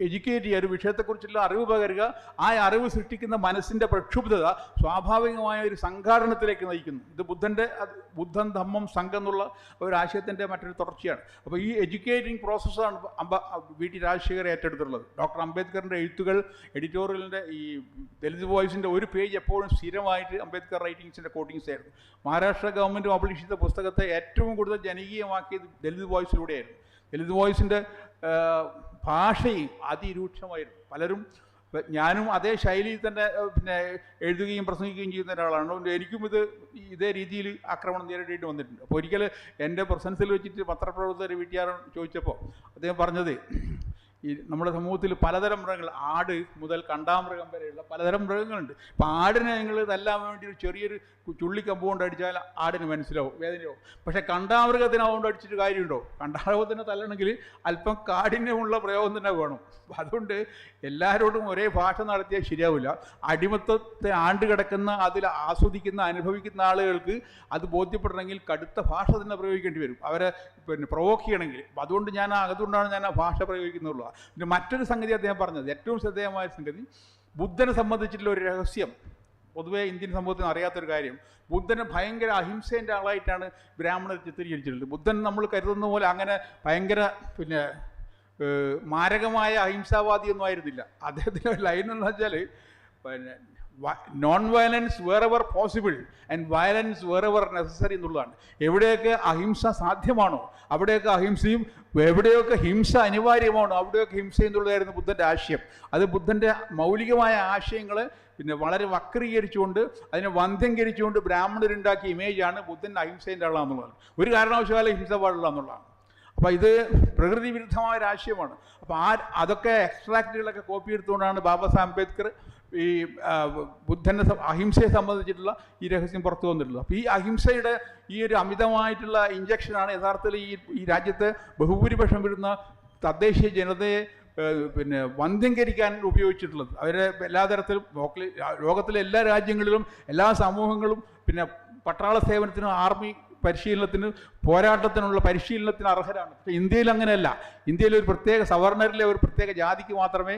എഡ്യൂക്കേറ്റ് ചെയ്യുക, ഒരു വിഷയത്തെക്കുറിച്ചുള്ള അറിവ് പകരുക. ആ അറിവ് സൃഷ്ടിക്കുന്ന മനസ്സിൻ്റെ പ്രക്ഷുബ്ധത സ്വാഭാവികമായ ഒരു സംഘാടനത്തിലേക്ക് നയിക്കുന്നു. ഇത് ബുദ്ധൻ ധമ്മം സംഘം എന്നുള്ള ഒരു ആശയത്തിൻ്റെ മറ്റൊരു തുടർച്ചയാണ്. അപ്പോൾ ഈ എഡ്യൂക്കേറ്റിംഗ് പ്രോസസ്സാണ് VT രാജശേഖർ ഏറ്റെടുത്തിട്ടുള്ളത്. ഡോക്ടർ അംബേദ്കറിൻ്റെ എഴുത്തുകൾ, എഡിറ്റോറിയലിൻ്റെ ഈ ദലിത് വോയിസിൻ്റെ ഒരു പേജ് എപ്പോഴും സ്ഥിരമായിട്ട് അംബേദ്കർ റൈറ്റിങ്സിൻ്റെ കോട്ടിങ്സ് ആയിരുന്നു. മഹാരാഷ്ട്ര ഗവൺമെൻറ് പബ്ലിഷ് ചെയ്ത പുസ്തകത്തെ ഏറ്റവും കൂടുതൽ ജനകീയമാക്കിയത് ദലിത് വോയിസിലൂടെയായിരുന്നു. ദലിത് വോയിസിൻ്റെ ഭാഷയും അതിരൂക്ഷമായിരുന്നു. പലരും, ഞാനും അതേ ശൈലിയിൽ തന്നെ എഴുതുകയും പ്രസംഗിക്കുകയും ചെയ്യുന്ന ഒരാളാണ്. എനിക്കും ഇതേ രീതിയിൽ ആക്രമണം നേരിടേണ്ടി വന്നിട്ടുണ്ട്. അപ്പോൾ ഒരിക്കൽ എൻ്റെ പ്രസൻസിൽ വെച്ചിട്ട് പത്രപ്രവർത്തകർ വീട്ടുകാരൻ ചോദിച്ചപ്പോൾ അദ്ദേഹം പറഞ്ഞത്, ഈ നമ്മുടെ സമൂഹത്തിൽ പലതരം മൃഗങ്ങൾ, ആട് മുതൽ കണ്ടാമൃഗം വരെയുള്ള പലതരം മൃഗങ്ങളുണ്ട്. അപ്പം ആടിനെ നിങ്ങൾ തല്ലാൻ വേണ്ടി ഒരു ചെറിയൊരു ചുള്ളിക്കമ്പ് കൊണ്ട് അടിച്ചാൽ ആടിന് മനസ്സിലാവും, വേദനയാവും. പക്ഷേ കണ്ടാമൃഗത്തിന് അതുകൊണ്ട് അടിച്ചിട്ട് കാര്യമുണ്ടോ? കണ്ടാമൃഗത്തിനെ തല്ലണമെങ്കിൽ അല്പം കാഠിന്യമുള്ള പ്രയോഗം തന്നെ വേണം. അതുകൊണ്ട് എല്ലാവരോടും ഒരേ ഭാഷ നടത്തിയാൽ ശരിയാവില്ല. അടിമത്തത്തെ ആണ്ട് കിടക്കുന്ന, അതിൽ ആസ്വദിക്കുന്ന, അനുഭവിക്കുന്ന ആളുകൾക്ക് അത് ബോധ്യപ്പെടണമെങ്കിൽ കടുത്ത ഭാഷ തന്നെ പ്രയോഗിക്കേണ്ടി വരും, അവരെ പ്രൊവോക്ക് ചെയ്യണമെങ്കിൽ. അതുകൊണ്ടാണ് ഞാൻ ആ ഭാഷ പ്രയോഗിക്കുന്നുള്ളൂ. പിന്നെ മറ്റൊരു സംഗതി അദ്ദേഹം പറഞ്ഞത്, ഏറ്റവും ശ്രദ്ധേയമായ സംഗതി, ബുദ്ധനെ സംബന്ധിച്ചിട്ടുള്ള ഒരു രഹസ്യം പൊതുവേ ഇന്ത്യൻ സമൂഹത്തിന് അറിയാത്തൊരു കാര്യം, ബുദ്ധനെ ഭയങ്കര അഹിംസേൻ്റെ ആളായിട്ടാണ് ബ്രാഹ്മണർ ചിത്രീകരിച്ചിട്ടുള്ളത്. ബുദ്ധൻ നമ്മൾ കരുതുന്ന പോലെ അങ്ങനെ ഭയങ്കര മാരകമായ അഹിംസാവാദിയൊന്നും ആയിരുന്നില്ല. അദ്ദേഹത്തിൻ്റെ ലൈൻ എന്ന് വെച്ചാൽ non violence wherever possible and violence wherever necessary എന്നുള്ളതാണ്. എവിടെയൊക്കെ അഹിംസ സാധ്യമാണോ അവിടെയൊക്കെ അഹിംസയും, എവിടെയൊക്കെ ഹിംസ അനിവാര്യമാണോ അവിടെയൊക്കെ ഹിംസ എന്നുള്ളതായിരുന്നു ബുദ്ധൻ്റെ ആശയം. അത് ബുദ്ധൻ്റെ മൗലികമായ ആശയങ്ങൾ വളരെ വക്രീകരിച്ചുകൊണ്ട്, അതിനെ വന്ധ്യംകരിച്ചുകൊണ്ട് ബ്രാഹ്മണരുണ്ടാക്കിയ ഇമേജാണ് ബുദ്ധൻ അഹിംസേൻ്റെ ആളാന്നുള്ളത്. ഒരു കാരണവശാലും ഹിംസ പാടില്ല എന്നുള്ളതാണ്. അപ്പോൾ ഇത് പ്രകൃതി വിരുദ്ധമായ ഒരു ആശയമാണ്. അപ്പോൾ അതൊക്കെ എക്സ്ട്രാക്റ്റുകളൊക്കെ കോപ്പി എടുത്തുകൊണ്ടാണ് ബാബാ സാഹേബ് അംബേദ്കർ ഈ ബുദ്ധൻ്റെ അഹിംസയെ സംബന്ധിച്ചിട്ടുള്ള ഈ രഹസ്യം പുറത്തു വന്നിട്ടുള്ളത്. അപ്പോൾ ഈ അഹിംസയുടെ ഈ ഒരു അമിതമായിട്ടുള്ള ഇഞ്ചക്ഷനാണ് യഥാർത്ഥത്തിൽ ഈ രാജ്യത്തെ ബഹുഭൂരിപക്ഷം വരുന്ന തദ്ദേശീയ ജനതയെ വന്ധ്യംകരിക്കാൻ ഉപയോഗിച്ചിട്ടുള്ളത്. അവരെ എല്ലാ തരത്തിലും ലോകത്തിലെ എല്ലാ രാജ്യങ്ങളിലും എല്ലാ സമൂഹങ്ങളും പട്ടാള സേവനത്തിനും ആർമി പരിശീലനത്തിന്, പോരാട്ടത്തിനുള്ള പരിശീലനത്തിന് അർഹരാണ്. പക്ഷേ ഇന്ത്യയിൽ അങ്ങനെയല്ല. ഇന്ത്യയിൽ ഒരു പ്രത്യേക സവർണറിലെ ഒരു പ്രത്യേക ജാതിക്ക് മാത്രമേ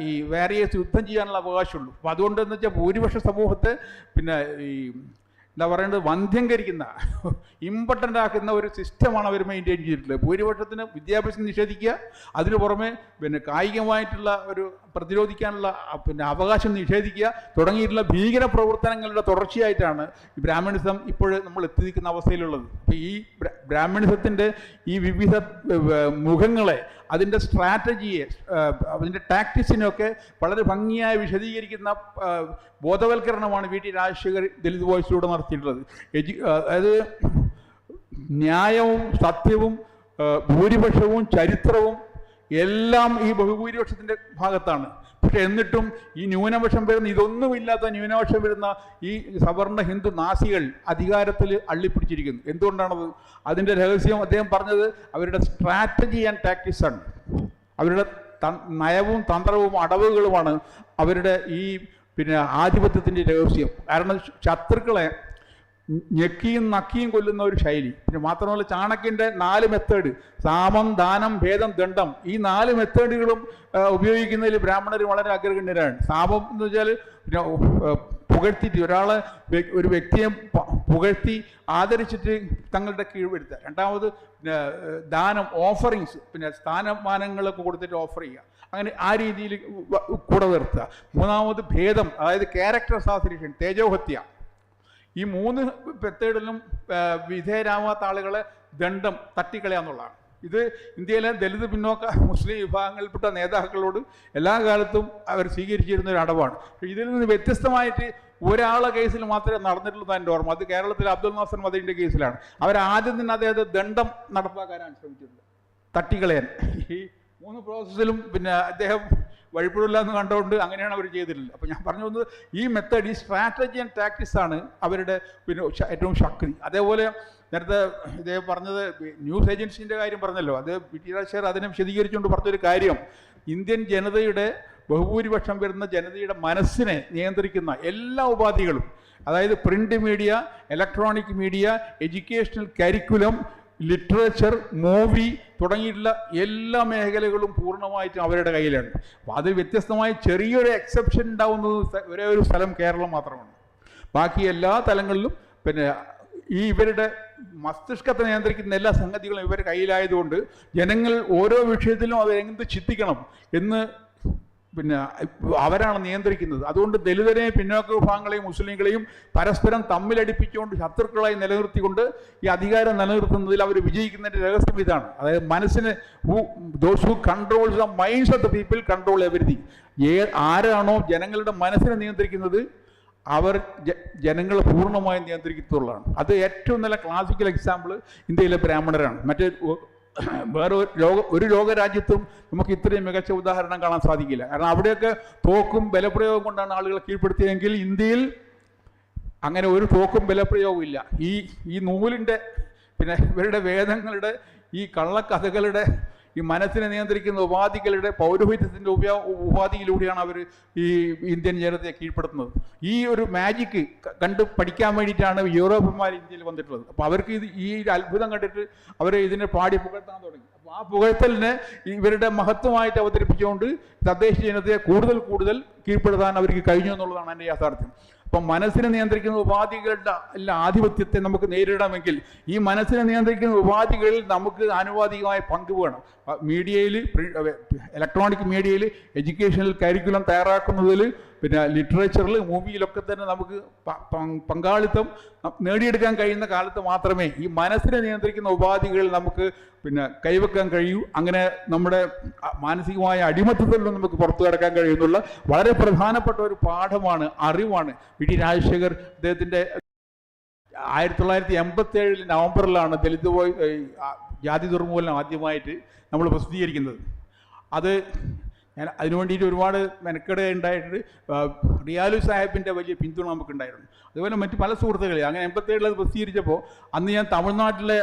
ഈ വേരിയസ് യുദ്ധം ചെയ്യാനുള്ള അവകാശമുള്ളൂ. അപ്പോൾ അതുകൊണ്ടെന്ന് വെച്ചാൽ ഭൂരിപക്ഷ സമൂഹത്തെ ഈ എന്താ പറയേണ്ടത്, വന്ധ്യംകരിക്കുന്ന, ഇമ്പോർട്ടൻ്റ് ആക്കുന്ന ഒരു സിസ്റ്റമാണ് അവർ മെയിൻറ്റെയിൻ ചെയ്തിട്ടുള്ളത്. ഭൂരിപക്ഷത്തിന് വിദ്യാഭ്യാസം നിഷേധിക്കുക, അതിനു പുറമെ കായികമായിട്ടുള്ള ഒരു പ്രതിരോധിക്കാനുള്ള അവകാശം നിഷേധിക്കുക തുടങ്ങിയിട്ടുള്ള ഭീകര പ്രവർത്തനങ്ങളുടെ തുടർച്ചയായിട്ടാണ് ഈ ബ്രാഹ്മണിസം ഇപ്പോൾ നമ്മൾ എത്തിയിരിക്കുന്ന അവസ്ഥയിലുള്ളത്. അപ്പോൾ ഈ ബ്രാഹ്മണിസത്തിൻ്റെ ഈ വിവിധ മുഖങ്ങളെ, അതിൻ്റെ സ്ട്രാറ്റജിയെ, അതിൻ്റെ ടാക്ടിക്സിനെയൊക്കെ വളരെ ഭംഗിയായി വിശദീകരിക്കുന്ന ബോധവൽക്കരണമാണ് VT രാജശേഖർ ദലിത് വോയിസിലൂടെ നടത്തിയിട്ടുള്ളത്. അതായത് ന്യായവും സത്യവും ഭൂരിപക്ഷവും ചരിത്രവും എല്ലാം ഈ ബഹുഭൂരിപക്ഷത്തിൻ്റെ ഭാഗത്താണ്. പക്ഷെ എന്നിട്ടും ഈ ന്യൂനപക്ഷം വരുന്ന, ഇതൊന്നുമില്ലാത്ത ന്യൂനപക്ഷം വരുന്ന ഈ സവർണ ഹിന്ദു നാസികൾ അധികാരത്തിൽ അള്ളിപ്പിടിച്ചിരിക്കുന്നു. എന്തുകൊണ്ടാണത്? അതിൻ്റെ രഹസ്യം അദ്ദേഹം പറഞ്ഞത് അവരുടെ സ്ട്രാറ്റജി ആൻഡ് ടാക്ടിക്സ് ആണ്. അവരുടെ നയവും തന്ത്രവും അടവുകളുമാണ് അവരുടെ ഈ ആധിപത്യത്തിൻ്റെ രഹസ്യം. കാരണം ശത്രുക്കളെ ഞെക്കിയും നക്കിയും കൊല്ലുന്ന ഒരു ശൈലി. മാത്രമല്ല ചാണക്യൻ്റെ 4 മെത്തേഡ്, സാമം, ദാനം, ഭേദം, ദണ്ഡം, ഈ 4 മെത്തേഡുകളും ഉപയോഗിക്കുന്നതിൽ ബ്രാഹ്മണർ വളരെ അഗ്രഗണ്യരാണ്. സാമം എന്ന് വെച്ചാൽ പുകഴ്ത്തിയിട്ട് ഒരു വ്യക്തിയെ പുകഴ്ത്തി ആദരിച്ചിട്ട് തങ്ങളുടെ കീഴ്പ്പെടുത്തുക. രണ്ടാമത് ദാനം, ഓഫറിങ്സ്, സ്ഥാനമാനങ്ങളൊക്കെ കൊടുത്തിട്ട് ഓഫർ ചെയ്യുക, അങ്ങനെ ആ രീതിയിൽ കൂടെ നിർത്തുക. മൂന്നാമത് ഭേദം, അതായത് ക്യാരക്ടർ അസാസിനേഷൻ, തേജോഹത്യ. ഈ 3 മെത്തേഡിലും വിധേയരാവാത്ത ആളുകളെ ദണ്ഡം, തട്ടിക്കളയാന്നുള്ളതാണ്. ഇത് ഇന്ത്യയിലെ ദലിത് പിന്നോക്ക മുസ്ലിം വിഭാഗങ്ങളിൽപ്പെട്ട നേതാക്കളോട് എല്ലാ കാലത്തും അവർ സ്വീകരിച്ചിരുന്ന ഒരു അടവാണ്. ഇതിൽ നിന്ന് വ്യത്യസ്തമായിട്ട് ഒരാളെ കേസിൽ മാത്രമേ നടന്നിട്ടുള്ളൂ എൻ്റെ ഓർമ്മ. അത് കേരളത്തിലെ അബ്ദുൽ നാസർ മദീൻ്റെ കേസിലാണ്. അവരാദ്യം തന്നെ അദ്ദേഹത്തെ ദണ്ഡം നടപ്പാക്കാനാണ് ശ്രമിച്ചിട്ടുള്ളത്, തട്ടിക്കളയാൻ. ഈ 3 പ്രോസസ്സിലും അദ്ദേഹം വഴിപ്പെടില്ല എന്ന് കണ്ടുകൊണ്ട് അങ്ങനെയാണ് അവർ ചെയ്തിട്ടുള്ളത്. അപ്പോൾ ഞാൻ പറഞ്ഞു വന്നത്, ഈ മെത്തേഡ്, ഈ സ്ട്രാറ്റജി ആൻഡ് ടാക്ടിക്സ് ആണ് അവരുടെ ഏറ്റവും ശക്തി. അതേപോലെ നേരത്തെ ഇദ്ദേഹം പറഞ്ഞത് ന്യൂസ് ഏജൻസിൻ്റെ കാര്യം പറഞ്ഞല്ലോ, അത് VT രാജശേഖർ അതിനെ വിശദീകരിച്ചുകൊണ്ട് പറഞ്ഞൊരു കാര്യം, ഇന്ത്യൻ ജനതയുടെ ബഹുഭൂരിപക്ഷം വരുന്ന ജനതയുടെ മനസ്സിനെ നിയന്ത്രിക്കുന്ന എല്ലാ ഉപാധികളും, അതായത് print media, electronic media, educational curriculum, literature, movie തുടങ്ങിയിട്ടുള്ള എല്ലാ മേഖലകളും പൂർണ്ണമായിട്ടും അവരുടെ കയ്യിലാണ്. അപ്പോൾ അത് വ്യത്യസ്തമായി ചെറിയൊരു എക്സെപ്ഷൻ ഉണ്ടാവുന്നത് ഒരേ ഒരു സ്ഥലം കേരളം മാത്രമാണ്. ബാക്കി എല്ലാ തലങ്ങളിലും ഇവരുടെ മസ്തിഷ്കത്തെ നിയന്ത്രിക്കുന്ന എല്ലാ സംഗതികളും ഇവരുടെ കയ്യിലായതുകൊണ്ട് ജനങ്ങൾ ഓരോ വിഷയത്തിലും അവരെന്ത് ചിന്തിക്കണം എന്ന് അവരാണ് നിയന്ത്രിക്കുന്നത്. അതുകൊണ്ട് ദലിതരെയും പിന്നോക്ക വിഭാഗങ്ങളെയും മുസ്ലിങ്ങളെയും പരസ്പരം തമ്മിലടിപ്പിച്ചുകൊണ്ട് ശത്രുക്കളായി നിലനിർത്തിക്കൊണ്ട് ഈ അധികാരം നിലനിർത്തുന്നതിൽ അവർ വിജയിക്കുന്നതിൻ്റെ രഹസ്യം ഇതാണ്. അതായത് മനസ്സിന്, those who controls the minds of the people control everything. ആരാണോ ജനങ്ങളുടെ മനസ്സിനെ നിയന്ത്രിക്കുന്നത് അവർ ജനങ്ങളെ പൂർണ്ണമായും നിയന്ത്രിക്കത്തുള്ളതാണ്. അത് ഏറ്റവും നല്ല ക്ലാസിക്കൽ എക്സാമ്പിൾ ഇന്ത്യയിലെ ബ്രാഹ്മണരാണ്. വേറെ ഒരു ലോകരാജ്യത്തും നമുക്ക് ഇത്രയും മികച്ച ഉദാഹരണം കാണാൻ സാധിക്കില്ല. കാരണം അവിടെയൊക്കെ തോക്കും ബലപ്രയോഗം കൊണ്ടാണ് ആളുകളെ കീഴ്പ്പെടുത്തിയതെങ്കിൽ ഇന്ത്യയിൽ അങ്ങനെ ഒരു തോക്കും ബലപ്രയോഗവും ഇല്ല. ഈ നൂലിൻ്റെ പിന്നെ ഇവരുടെ വേദങ്ങളുടെ ഈ കള്ളക്കഥകളുടെ ഈ മനസ്സിനെ നിയന്ത്രിക്കുന്ന ഉപാധികളുടെ പൗരോഹിത്യത്തിൻ്റെ ഉപാധിയിലൂടെയാണ് അവർ ഈ ഇന്ത്യൻ ജനതയെ കീഴ്പ്പെടുത്തുന്നത്. ഈ ഒരു മാജിക്ക് കണ്ട് പഠിക്കാൻ വേണ്ടിയിട്ടാണ് യൂറോപ്യന്മാർ ഇന്ത്യയിൽ വന്നിട്ടുള്ളത്. അപ്പോൾ അവർക്ക് ഈ അത്ഭുതം കണ്ടിട്ട് അവർ ഇതിനെ പാടി പുകഴ്ത്താൻ തുടങ്ങി. അപ്പോൾ ആ പുകഴ്ത്തലിനെ ഇവരുടെ മഹത്വമായിട്ട് അവതരിപ്പിച്ചുകൊണ്ട് തദ്ദേശ ജനതയെ കൂടുതൽ കീഴ്പ്പെടുത്താൻ അവർക്ക് കഴിഞ്ഞു എന്നുള്ളതാണ് എൻ്റെ യാഥാർത്ഥ്യം. അപ്പം മനസ്സിനെ നിയന്ത്രിക്കുന്ന ഉപാധികളുടെ ആധിപത്യത്തെ നമുക്ക് നേരിടണമെങ്കിൽ ഈ മനസ്സിനെ നിയന്ത്രിക്കുന്ന ഉപാധികളിൽ നമുക്ക് ആനുപാതികമായ പങ്ക് വേണം. മീഡിയയിൽ, ഇലക്ട്രോണിക് മീഡിയയിൽ, എഡ്യൂക്കേഷണൽ കരിക്കുലം തയ്യാറാക്കുന്നതിൽ, പിന്നെ ലിറ്ററേച്ചറിൽ, മൂവിയിലൊക്കെ തന്നെ നമുക്ക് പങ്കാളിത്തം നേടിയെടുക്കാൻ കഴിയുന്ന കാലത്ത് മാത്രമേ ഈ മനസ്സിനെ നിയന്ത്രിക്കുന്ന ഉപാധികൾ നമുക്ക് പിന്നെ കൈവെക്കാൻ കഴിയൂ. അങ്ങനെ നമ്മുടെ മാനസികമായ അടിമത്തത്തിൽ നിന്ന് നമുക്ക് പുറത്തു കടക്കാൻ കഴിയുന്നുള്ള വളരെ പ്രധാനപ്പെട്ട ഒരു പാഠമാണ്, അറിവാണ്. വി ടി രാജശേഖർ അദ്ദേഹത്തിൻ്റെ 1987 നവംബറിലാണ് ദലിത് ജാതി ദുർമൂലനം ആദ്യമായിട്ട് നമ്മൾ പ്രസിദ്ധീകരിക്കുന്നത്. അത് ഞാൻ അതിനു വേണ്ടിയിട്ട് ഒരുപാട് മെനക്കെടുണ്ടായിട്ടുണ്ട്. റിയാലു സാഹിബിൻ്റെ വലിയ പിന്തുണ നമുക്കുണ്ടായിരുന്നു. അതുപോലെ മറ്റ് പല സുഹൃത്തുക്കളെ അങ്ങനെ 87 അത് പ്രസിദ്ധീകരിച്ചപ്പോൾ അന്ന് ഞാൻ തമിഴ്നാട്ടിലെ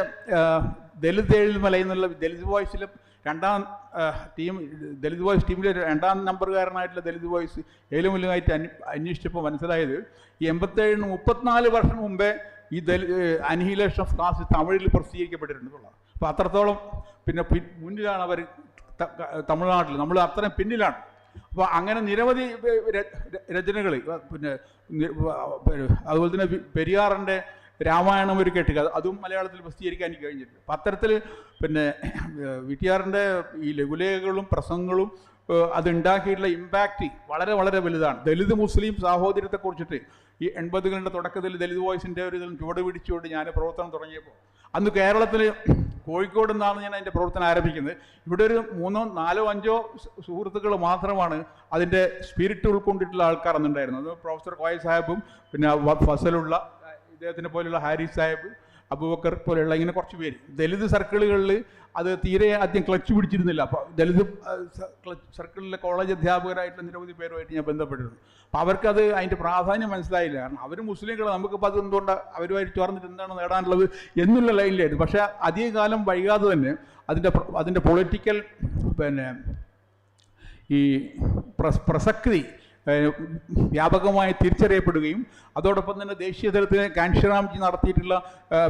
ദലിത് എഴുമല എന്നുള്ള ദലിത് വോയിസിലും രണ്ടാം ടീം, ദലിത് വോയിസ് ടീമിലെ 2ാം നമ്പറുകാരനായിട്ടുള്ള ദലിത് വോയിസ് ഏലുമുല്ലുമായിട്ട് അന്വേഷിച്ചപ്പോൾ മനസ്സിലായത് ഈ 87 34 വർഷം മുമ്പേ ഈ അനിഹിലേഷൻ ഓഫ് കാസ്റ്റ് തമിഴിൽ പ്രസിദ്ധീകരിക്കപ്പെട്ടിട്ടുണ്ടെന്നുള്ളത്. അപ്പോൾ അത്രത്തോളം പിന്നെ മുന്നിലാണ് അവർ തമിഴ്നാട്ടിൽ, നമ്മൾ അത്രയും പിന്നിലാണ്. അപ്പോൾ അങ്ങനെ നിരവധി രചനകൾ, പിന്നെ അതുപോലെ തന്നെ പെരിയാറിൻ്റെ രാമായണം ഒരു കെട്ടുക, അതും മലയാളത്തിൽ പ്രസിദ്ധീകരിക്കാൻ എനിക്ക് കഴിഞ്ഞിട്ടുണ്ട്. അപ്പം അത്തരത്തിൽ പിന്നെ വിടിആറിൻ്റെ ഈ ലഘുലേഖകളും പ്രസംഗങ്ങളും അതുണ്ടാക്കിയിട്ടുള്ള ഇമ്പാക്റ്റ് വളരെ വലുതാണ്. ദലിത് മുസ്ലിം സാഹോദര്യത്തെക്കുറിച്ചിട്ട് ഈ 80കളുടെ തുടക്കത്തിൽ ദലിത് വോയിസിൻ്റെ ഒരു ഇതിലും ചുവട് പിടിച്ചുകൊണ്ട് ഞാൻ പ്രവർത്തനം തുടങ്ങിയപ്പോൾ അന്ന് കേരളത്തിൽ കോഴിക്കോട് നിന്നാണ് ഞാൻ അതിൻ്റെ പ്രവർത്തനം ആരംഭിക്കുന്നത്. ഇവിടെ ഒരു 3, 4, 5 സുഹൃത്തുക്കൾ മാത്രമാണ് അതിൻ്റെ സ്പിരിറ്റ് ഉൾക്കൊണ്ടിട്ടുള്ള ആൾക്കാർ അന്നുണ്ടായിരുന്നത്. പ്രൊഫസർ കോയ സാഹിബും പിന്നെ ഫസലുള്ള ഇദ്ദേഹത്തിനെ പോലെയുള്ള ഹാരിസ് സാഹിബ്, അബൂബക്കർ പോലെയുള്ള ഇങ്ങനെ കുറച്ച് പേര്. ദലിത് സർക്കിളുകളിൽ അത് തീരെ ആദ്യം ക്ലച്ച് പിടിച്ചിരുന്നില്ല. അപ്പോൾ ദലിത് സർക്കിളിലെ കോളേജ് അധ്യാപകരായിട്ടുള്ള നിരവധി പേരുമായിട്ട് ഞാൻ ബന്ധപ്പെട്ടിരുന്നു. അപ്പോൾ അവർക്കത് അതിൻ്റെ പ്രാധാന്യം മനസ്സിലായില്ല. കാരണം അവർ മുസ്ലിങ്ങൾ, നമുക്കിപ്പോൾ അത് എന്തുകൊണ്ട് അവരുമായിട്ട് ചേർന്നിട്ട് എന്താണ് നേടാനുള്ളത് എന്നുള്ള ലൈനിലായിരുന്നു. പക്ഷേ അധിക കാലം വൈകാതെ തന്നെ അതിൻ്റെ പൊളിറ്റിക്കൽ പിന്നെ ഈ പ്രസക്തി വ്യാപകമായി തിരിച്ചറിയപ്പെടുകയും അതോടൊപ്പം തന്നെ ദേശീയ തലത്തിൽ കാൻഷിറാംജി നടത്തിയിട്ടുള്ള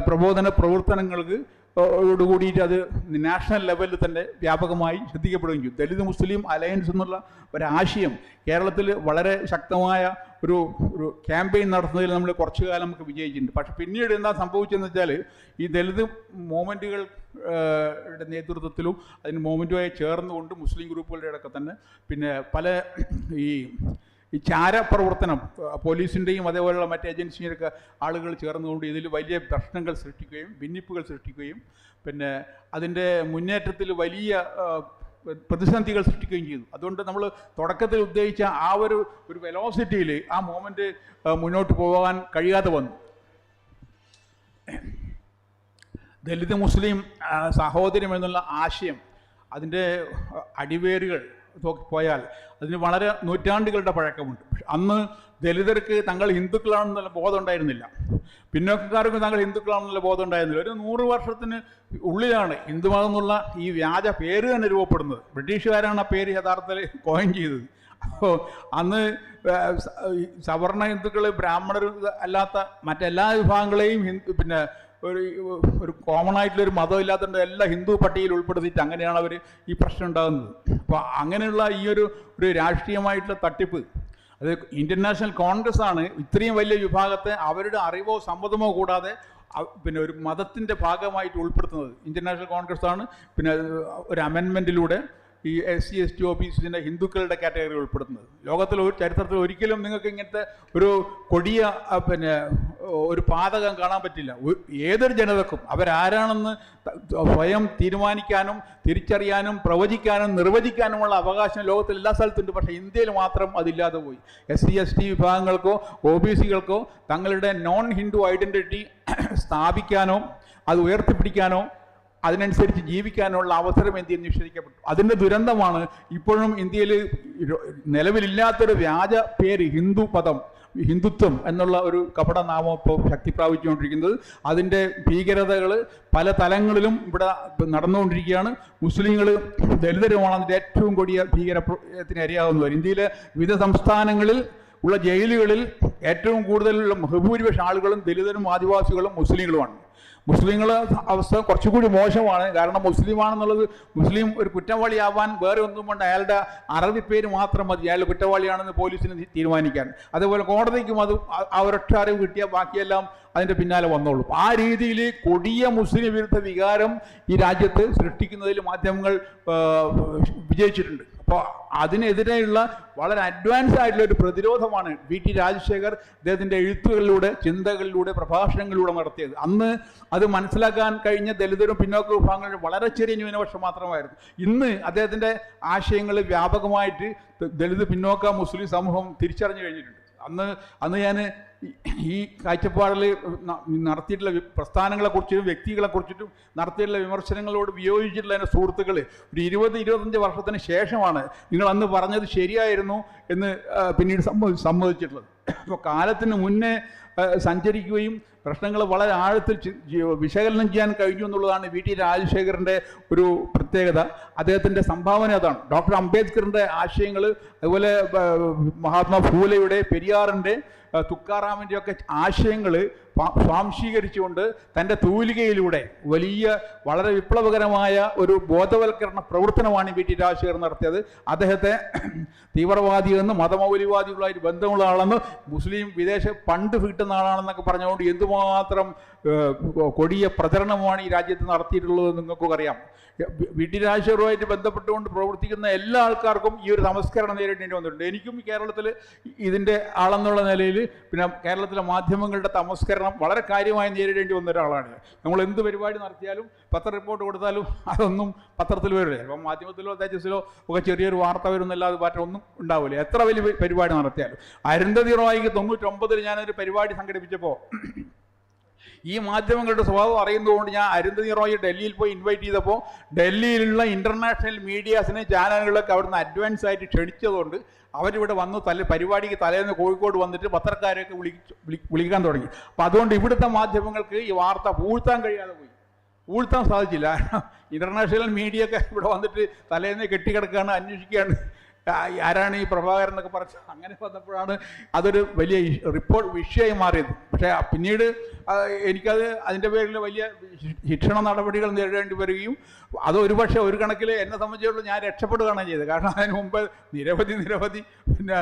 പ്രബോധന പ്രവർത്തനങ്ങൾക്ക് ോടുകൂടിയിട്ട് അത് നാഷണൽ ലെവലിൽ തന്നെ വ്യാപകമായി ശ്രദ്ധിക്കപ്പെടുകയും ചെയ്തു. ദലിത് മുസ്ലിം അലയൻസ് എന്നുള്ള ഒരാശയം കേരളത്തിൽ വളരെ ശക്തമായ ഒരു ക്യാമ്പയിൻ നടത്തുന്നതിൽ നമ്മൾ കുറച്ചു കാലം നമുക്ക് വിജയിച്ചിട്ടുണ്ട്. പക്ഷെ പിന്നീട് എന്താ സംഭവിച്ചതെന്ന് വെച്ചാൽ ഈ ദലിത് മൂവ്മെൻറ്റുകളുടെ നേതൃത്വത്തിലും അതിന് മൂവ്മെൻറ്റുമായി ചേർന്നുകൊണ്ട് മുസ്ലിം ഗ്രൂപ്പുകളുടെ ഇടയ്ക്ക് തന്നെ പിന്നെ പല ഈ ചാരപ്രവർത്തനം പോലീസിൻ്റെയും അതേപോലെയുള്ള മറ്റ് ഏജൻസിയൊക്കെ ആളുകൾ ചേർന്നുകൊണ്ട് ഇതിൽ വലിയ പ്രശ്നങ്ങൾ സൃഷ്ടിക്കുകയും ഭിന്നിപ്പുകൾ സൃഷ്ടിക്കുകയും പിന്നെ അതിൻ്റെ മുന്നേറ്റത്തിൽ വലിയ പ്രതിസന്ധികൾ സൃഷ്ടിക്കുകയും ചെയ്തു. അതുകൊണ്ട് നമ്മൾ തുടക്കത്തിൽ ഉദ്ദേശിച്ച ആ ഒരു വെലോസിറ്റിയിൽ ആ മൂവ്മെൻറ്റ് മുന്നോട്ട് പോകാൻ കഴിയാതെ വന്നു. ദലിത് മുസ്ലിം സഹോദര്യം എന്നുള്ള ആശയം അതിൻ്റെ അടിവേരുകൾ പോയാൽ അതിന് വളരെ നൂറ്റാണ്ടുകളുടെ പഴക്കമുണ്ട്. പക്ഷെ അന്ന് ദലിതർക്ക് തങ്ങൾ ഹിന്ദുക്കളാണെന്നുള്ള ബോധം ഉണ്ടായിരുന്നില്ല, പിന്നോക്കക്കാർക്ക് തങ്ങൾ ഹിന്ദുക്കളാണെന്നുള്ള ബോധം ഉണ്ടായിരുന്നില്ല. ഒരു 100 വർഷത്തിന് ഉള്ളിലാണ് ഹിന്ദുമതം എന്നുള്ള ഈ വ്യാജ പേര് തന്നെ രൂപപ്പെടുന്നത്. ബ്രിട്ടീഷുകാരാണ് ആ പേര് യഥാർത്ഥത്തിൽ കോയിൻ ചെയ്തത്. അപ്പോൾ അന്ന് സവർണ ഹിന്ദുക്കൾ, ബ്രാഹ്മണർ അല്ലാത്ത മറ്റെല്ലാ വിഭാഗങ്ങളെയും പിന്നെ ഒരു കോമൺ ആയിട്ടുള്ളൊരു മതം ഇല്ലാത്തതുകൊണ്ട് എല്ലാ ഹിന്ദു പട്ടികയിൽ ഉൾപ്പെടുത്തിയിട്ട് അങ്ങനെയാണ് അവർ ഈ പ്രശ്നം ഉണ്ടാകുന്നത്. അപ്പോൾ അങ്ങനെയുള്ള ഈ ഒരു രാഷ്ട്രീയമായിട്ടുള്ള തട്ടിപ്പ് അത് ഇന്ത്യൻ നാഷണൽ കോൺഗ്രസ് ആണ് ഇത്രയും വലിയ വിഭാഗത്തെ അവരുടെ അറിവോ സമ്മതമോ കൂടാതെ പിന്നെ ഒരു മതത്തിൻ്റെ ഭാഗമായിട്ട് ഉൾപ്പെടുത്തുന്നത്. ഇന്ത്യൻ നാഷണൽ കോൺഗ്രസ് ആണ് പിന്നെ ഒരു അമെൻമെൻറ്റിലൂടെ ഈ SC ST OBCൻ്റെ ഹിന്ദുക്കളുടെ കാറ്റഗറി ഉൾപ്പെടുത്തുന്നത്. ലോകത്തിൽ ഒരു ചരിത്രത്തിൽ ഒരിക്കലും നിങ്ങൾക്ക് ഇങ്ങനത്തെ ഒരു കൊടിയ പിന്നെ ഒരു പാതകം കാണാൻ പറ്റില്ല. ഏതൊരു ജനതക്കും അവരാരാണെന്ന് സ്വയം തീരുമാനിക്കാനും തിരിച്ചറിയാനും പ്രവചിക്കാനും നിർവചിക്കാനുമുള്ള അവകാശം ലോകത്തിൽ എല്ലാ സ്ഥലത്തുണ്ട്. പക്ഷേ ഇന്ത്യയിൽ മാത്രം അതില്ലാതെ പോയി. SC ST വിഭാഗങ്ങൾക്കോ OBCകൾക്കോ തങ്ങളുടെ നോൺ ഹിന്ദു ഐഡൻറ്റിറ്റി സ്ഥാപിക്കാനോ അത് ഉയർത്തിപ്പിടിക്കാനോ അതിനനുസരിച്ച് ജീവിക്കാനുള്ള അവസരം ഇന്ത്യയിൽ നിഷേധിക്കപ്പെട്ടു. അതിൻ്റെ ദുരന്തമാണ് ഇപ്പോഴും ഇന്ത്യയിൽ നിലവിലില്ലാത്തൊരു വ്യാജ പേര് ഹിന്ദുത്വം എന്നുള്ള ഒരു കപടനാമം ഇപ്പോൾ ശക്തി പ്രാപിച്ചുകൊണ്ടിരിക്കുന്നത്. അതിൻ്റെ ഭീകരതകൾ പല തലങ്ങളിലും ഇവിടെ നടന്നുകൊണ്ടിരിക്കുകയാണ്. മുസ്ലിങ്ങൾ ദലിതരുമാണ് അതിൻ്റെ ഏറ്റവും കൊടിയ ഭീകരത്തിന് ഇരയാകുന്നവർ. ഇന്ത്യയിലെ വിവിധ സംസ്ഥാനങ്ങളിൽ ഉള്ള ജയിലുകളിൽ ഏറ്റവും കൂടുതലുള്ള ബഹുഭൂരിപക്ഷം ആളുകളും ദലിതരും ആദിവാസികളും മുസ്ലിങ്ങളുമാണ്. മുസ്ലിങ്ങളെ അവസ്ഥ കുറച്ചുകൂടി മോശമാണ്. കാരണം മുസ്ലിമാണെന്നുള്ളത്, മുസ്ലിം ഒരു കുറ്റവാളിയാവാൻ വേറെ ഒന്നും കൊണ്ട് അയാളുടെ അറബി പേര് മാത്രം മതി അയാൾ കുറ്റവാളിയാണെന്ന് പോലീസിന് തീരുമാനിക്കാൻ. അതേപോലെ കോടതിക്കും അത് ഒരൊറ്റ അറിവ് കിട്ടിയാൽ ബാക്കിയെല്ലാം അതിൻ്റെ പിന്നാലെ വന്നോളൂ. ആ രീതിയിൽ കൊടിയ മുസ്ലിം വിരുദ്ധ വികാരം ഈ രാജ്യത്ത് സൃഷ്ടിക്കുന്നതിൽ മാധ്യമങ്ങൾ വിജയിച്ചിട്ടുണ്ട്. അപ്പോൾ അതിനെതിരെയുള്ള വളരെ അഡ്വാൻസ് ആയിട്ടുള്ള ഒരു പ്രതിരോധമാണ് VT രാജശേഖർ അദ്ദേഹത്തിൻ്റെ എഴുത്തുകളിലൂടെ, ചിന്തകളിലൂടെ, പ്രഭാഷണങ്ങളിലൂടെ നടത്തിയത്. അന്ന് അത് മനസ്സിലാക്കാൻ കഴിഞ്ഞ ദലിതരും പിന്നോക്ക വിഭാഗങ്ങളുടെ വളരെ ചെറിയ ന്യൂനപക്ഷം മാത്രമായിരുന്നു. ഇന്ന് അദ്ദേഹത്തിൻ്റെ ആശയങ്ങൾ വ്യാപകമായിട്ട് ദലിത്, പിന്നോക്ക, മുസ്ലിം സമൂഹം തിരിച്ചറിഞ്ഞു കഴിഞ്ഞിട്ടുണ്ട്. അന്ന് ഞാൻ ഈ കാഴ്ചപ്പാടിൽ നടത്തിയിട്ടുള്ള പ്രസ്ഥാനങ്ങളെക്കുറിച്ചിട്ടും വ്യക്തികളെക്കുറിച്ചിട്ടും നടത്തിയിട്ടുള്ള വിമർശനങ്ങളോട് വിയോജിച്ചിട്ടുള്ള എൻ്റെ സുഹൃത്തുക്കൾ ഒരു 20-25 വർഷത്തിന് ശേഷമാണ് നിങ്ങൾ അന്ന് പറഞ്ഞത് ശരിയായിരുന്നു എന്ന് പിന്നീട് സമ്മതിച്ചിട്ടുള്ളത്. അപ്പോൾ കാലത്തിന് മുന്നേ സഞ്ചരിക്കുകയും പ്രശ്നങ്ങൾ വളരെ ആഴത്തിൽ വിശകലനം ചെയ്യാൻ കഴിഞ്ഞു എന്നുള്ളതാണ് VT രാജശേഖറിൻ്റെ ഒരു പ്രത്യേകത. അദ്ദേഹത്തിൻ്റെ സംഭാവന അതാണ്. ഡോക്ടർ അംബേദ്കറിൻ്റെ ആശയങ്ങൾ, അതുപോലെ മഹാത്മാ ഫൂലെയുടെ, പെരിയാറിൻ്റെ, തുക്കാറാമിൻ്റെ ഒക്കെ ആശയങ്ങൾ സ്വാംശീകരിച്ചുകൊണ്ട് തൻ്റെ തൂലികയിലൂടെ വലിയ വളരെ വിപ്ലവകരമായ ഒരു ബോധവൽക്കരണ പ്രവർത്തനമാണ് VT രാജശേഖർ നടത്തിയത്. അദ്ദേഹത്തെ തീവ്രവാദിയെന്ന്, മതമൗലികവാദികളായിട്ട് ബന്ധമുള്ള ആളെന്ന്, മുസ്ലിം വിദേശ ഫണ്ട് കിട്ടുന്ന ആളാണെന്നൊക്കെ പറഞ്ഞുകൊണ്ട് എന്തുമാത്രം കൊടിയ പ്രചരണമാണ് ഈ രാജ്യത്ത് നടത്തിയിട്ടുള്ളത് നിങ്ങൾക്കൊക്കെ അറിയാം. VT രാജശേഖറുമായിട്ട് ബന്ധപ്പെട്ടുകൊണ്ട് പ്രവർത്തിക്കുന്ന എല്ലാ ആൾക്കാർക്കും ഈ ഒരു നമസ്കരണം നേരിടേണ്ടി വന്നിട്ടുണ്ട്. എനിക്കും കേരളത്തിൽ ഇതിൻ്റെ ആളെന്നുള്ള നിലയിൽ, പിന്നെ കേരളത്തിലെ മാധ്യമങ്ങളുടെ തമസ്കരണം വളരെ കാര്യമായി നേരിടേണ്ടി വന്ന ഒരാളാണ്. നമ്മൾ എന്ത് പരിപാടി നടത്തിയാലും, പത്ര റിപ്പോർട്ട് കൊടുത്താലും അതൊന്നും പത്രത്തിൽ വരില്ല. ചിലപ്പോൾ മാധ്യമത്തിലോ തേജസ്സിലോ ഒക്കെ ചെറിയൊരു വാർത്ത വരുന്നല്ലാതെ മറ്റൊന്നും ഉണ്ടാവില്ല. എത്ര വലിയ പരിപാടി നടത്തിയാലും. അരുന്ധതി റോയിക്ക് 99 ഞാനൊരു പരിപാടി സംഘടിപ്പിച്ചപ്പോൾ ഈ മാധ്യമങ്ങളുടെ സ്വഭാവം അറിയുന്നതുകൊണ്ട് ഞാൻ അരുന്ധതി റോയി ഡൽഹിയിൽ പോയി ഇൻവൈറ്റ് ചെയ്തപ്പോൾ ഡൽഹിയിലുള്ള ഇൻ്റർനാഷണൽ മീഡിയാസിനെ, ചാനലുകളൊക്കെ അവിടുന്ന് അഡ്വാൻസ് ആയിട്ട് ക്ഷണിച്ചതുകൊണ്ട് അവരിവിടെ വന്നു പരിപാടിക്ക് തലേന്ന് കോഴിക്കോട് വന്നിട്ട് പത്രക്കാരെയൊക്കെ വിളിക്കാൻ തുടങ്ങി. അപ്പോൾ അതുകൊണ്ട് ഇവിടുത്തെ മാധ്യമങ്ങൾക്ക് ഈ വാർത്ത പൂഴ്ത്താൻ കഴിയാതെ പോയി. പൂഴ്ത്താൻ സാധിച്ചില്ല. ഇൻ്റർനാഷണൽ മീഡിയ ഒക്കെ ഇവിടെ വന്നിട്ട് തലേന്ന് കെട്ടിക്കിടക്കുകയാണ്, അന്വേഷിക്കുകയാണ് ആരാണ് ഈ പ്രഭാകരൻ എന്നൊക്കെ പറഞ്ഞ്. അങ്ങനെ വന്നപ്പോഴാണ് അതൊരു വലിയ വിഷയമായി മാറിയത്. പക്ഷേ പിന്നീട് എനിക്കത് അതിൻ്റെ പേരിൽ വലിയ ശിക്ഷണ നടപടികൾ നേരിടേണ്ടി വരികയും അത് ഒരുപക്ഷെ ഒരു കണക്കിൽ എന്നെ സംബന്ധിച്ചിടത്തോളം ഞാൻ രക്ഷപ്പെടുകയാണ് ചെയ്തത്. കാരണം അതിന് മുമ്പ് നിരവധി പിന്നെ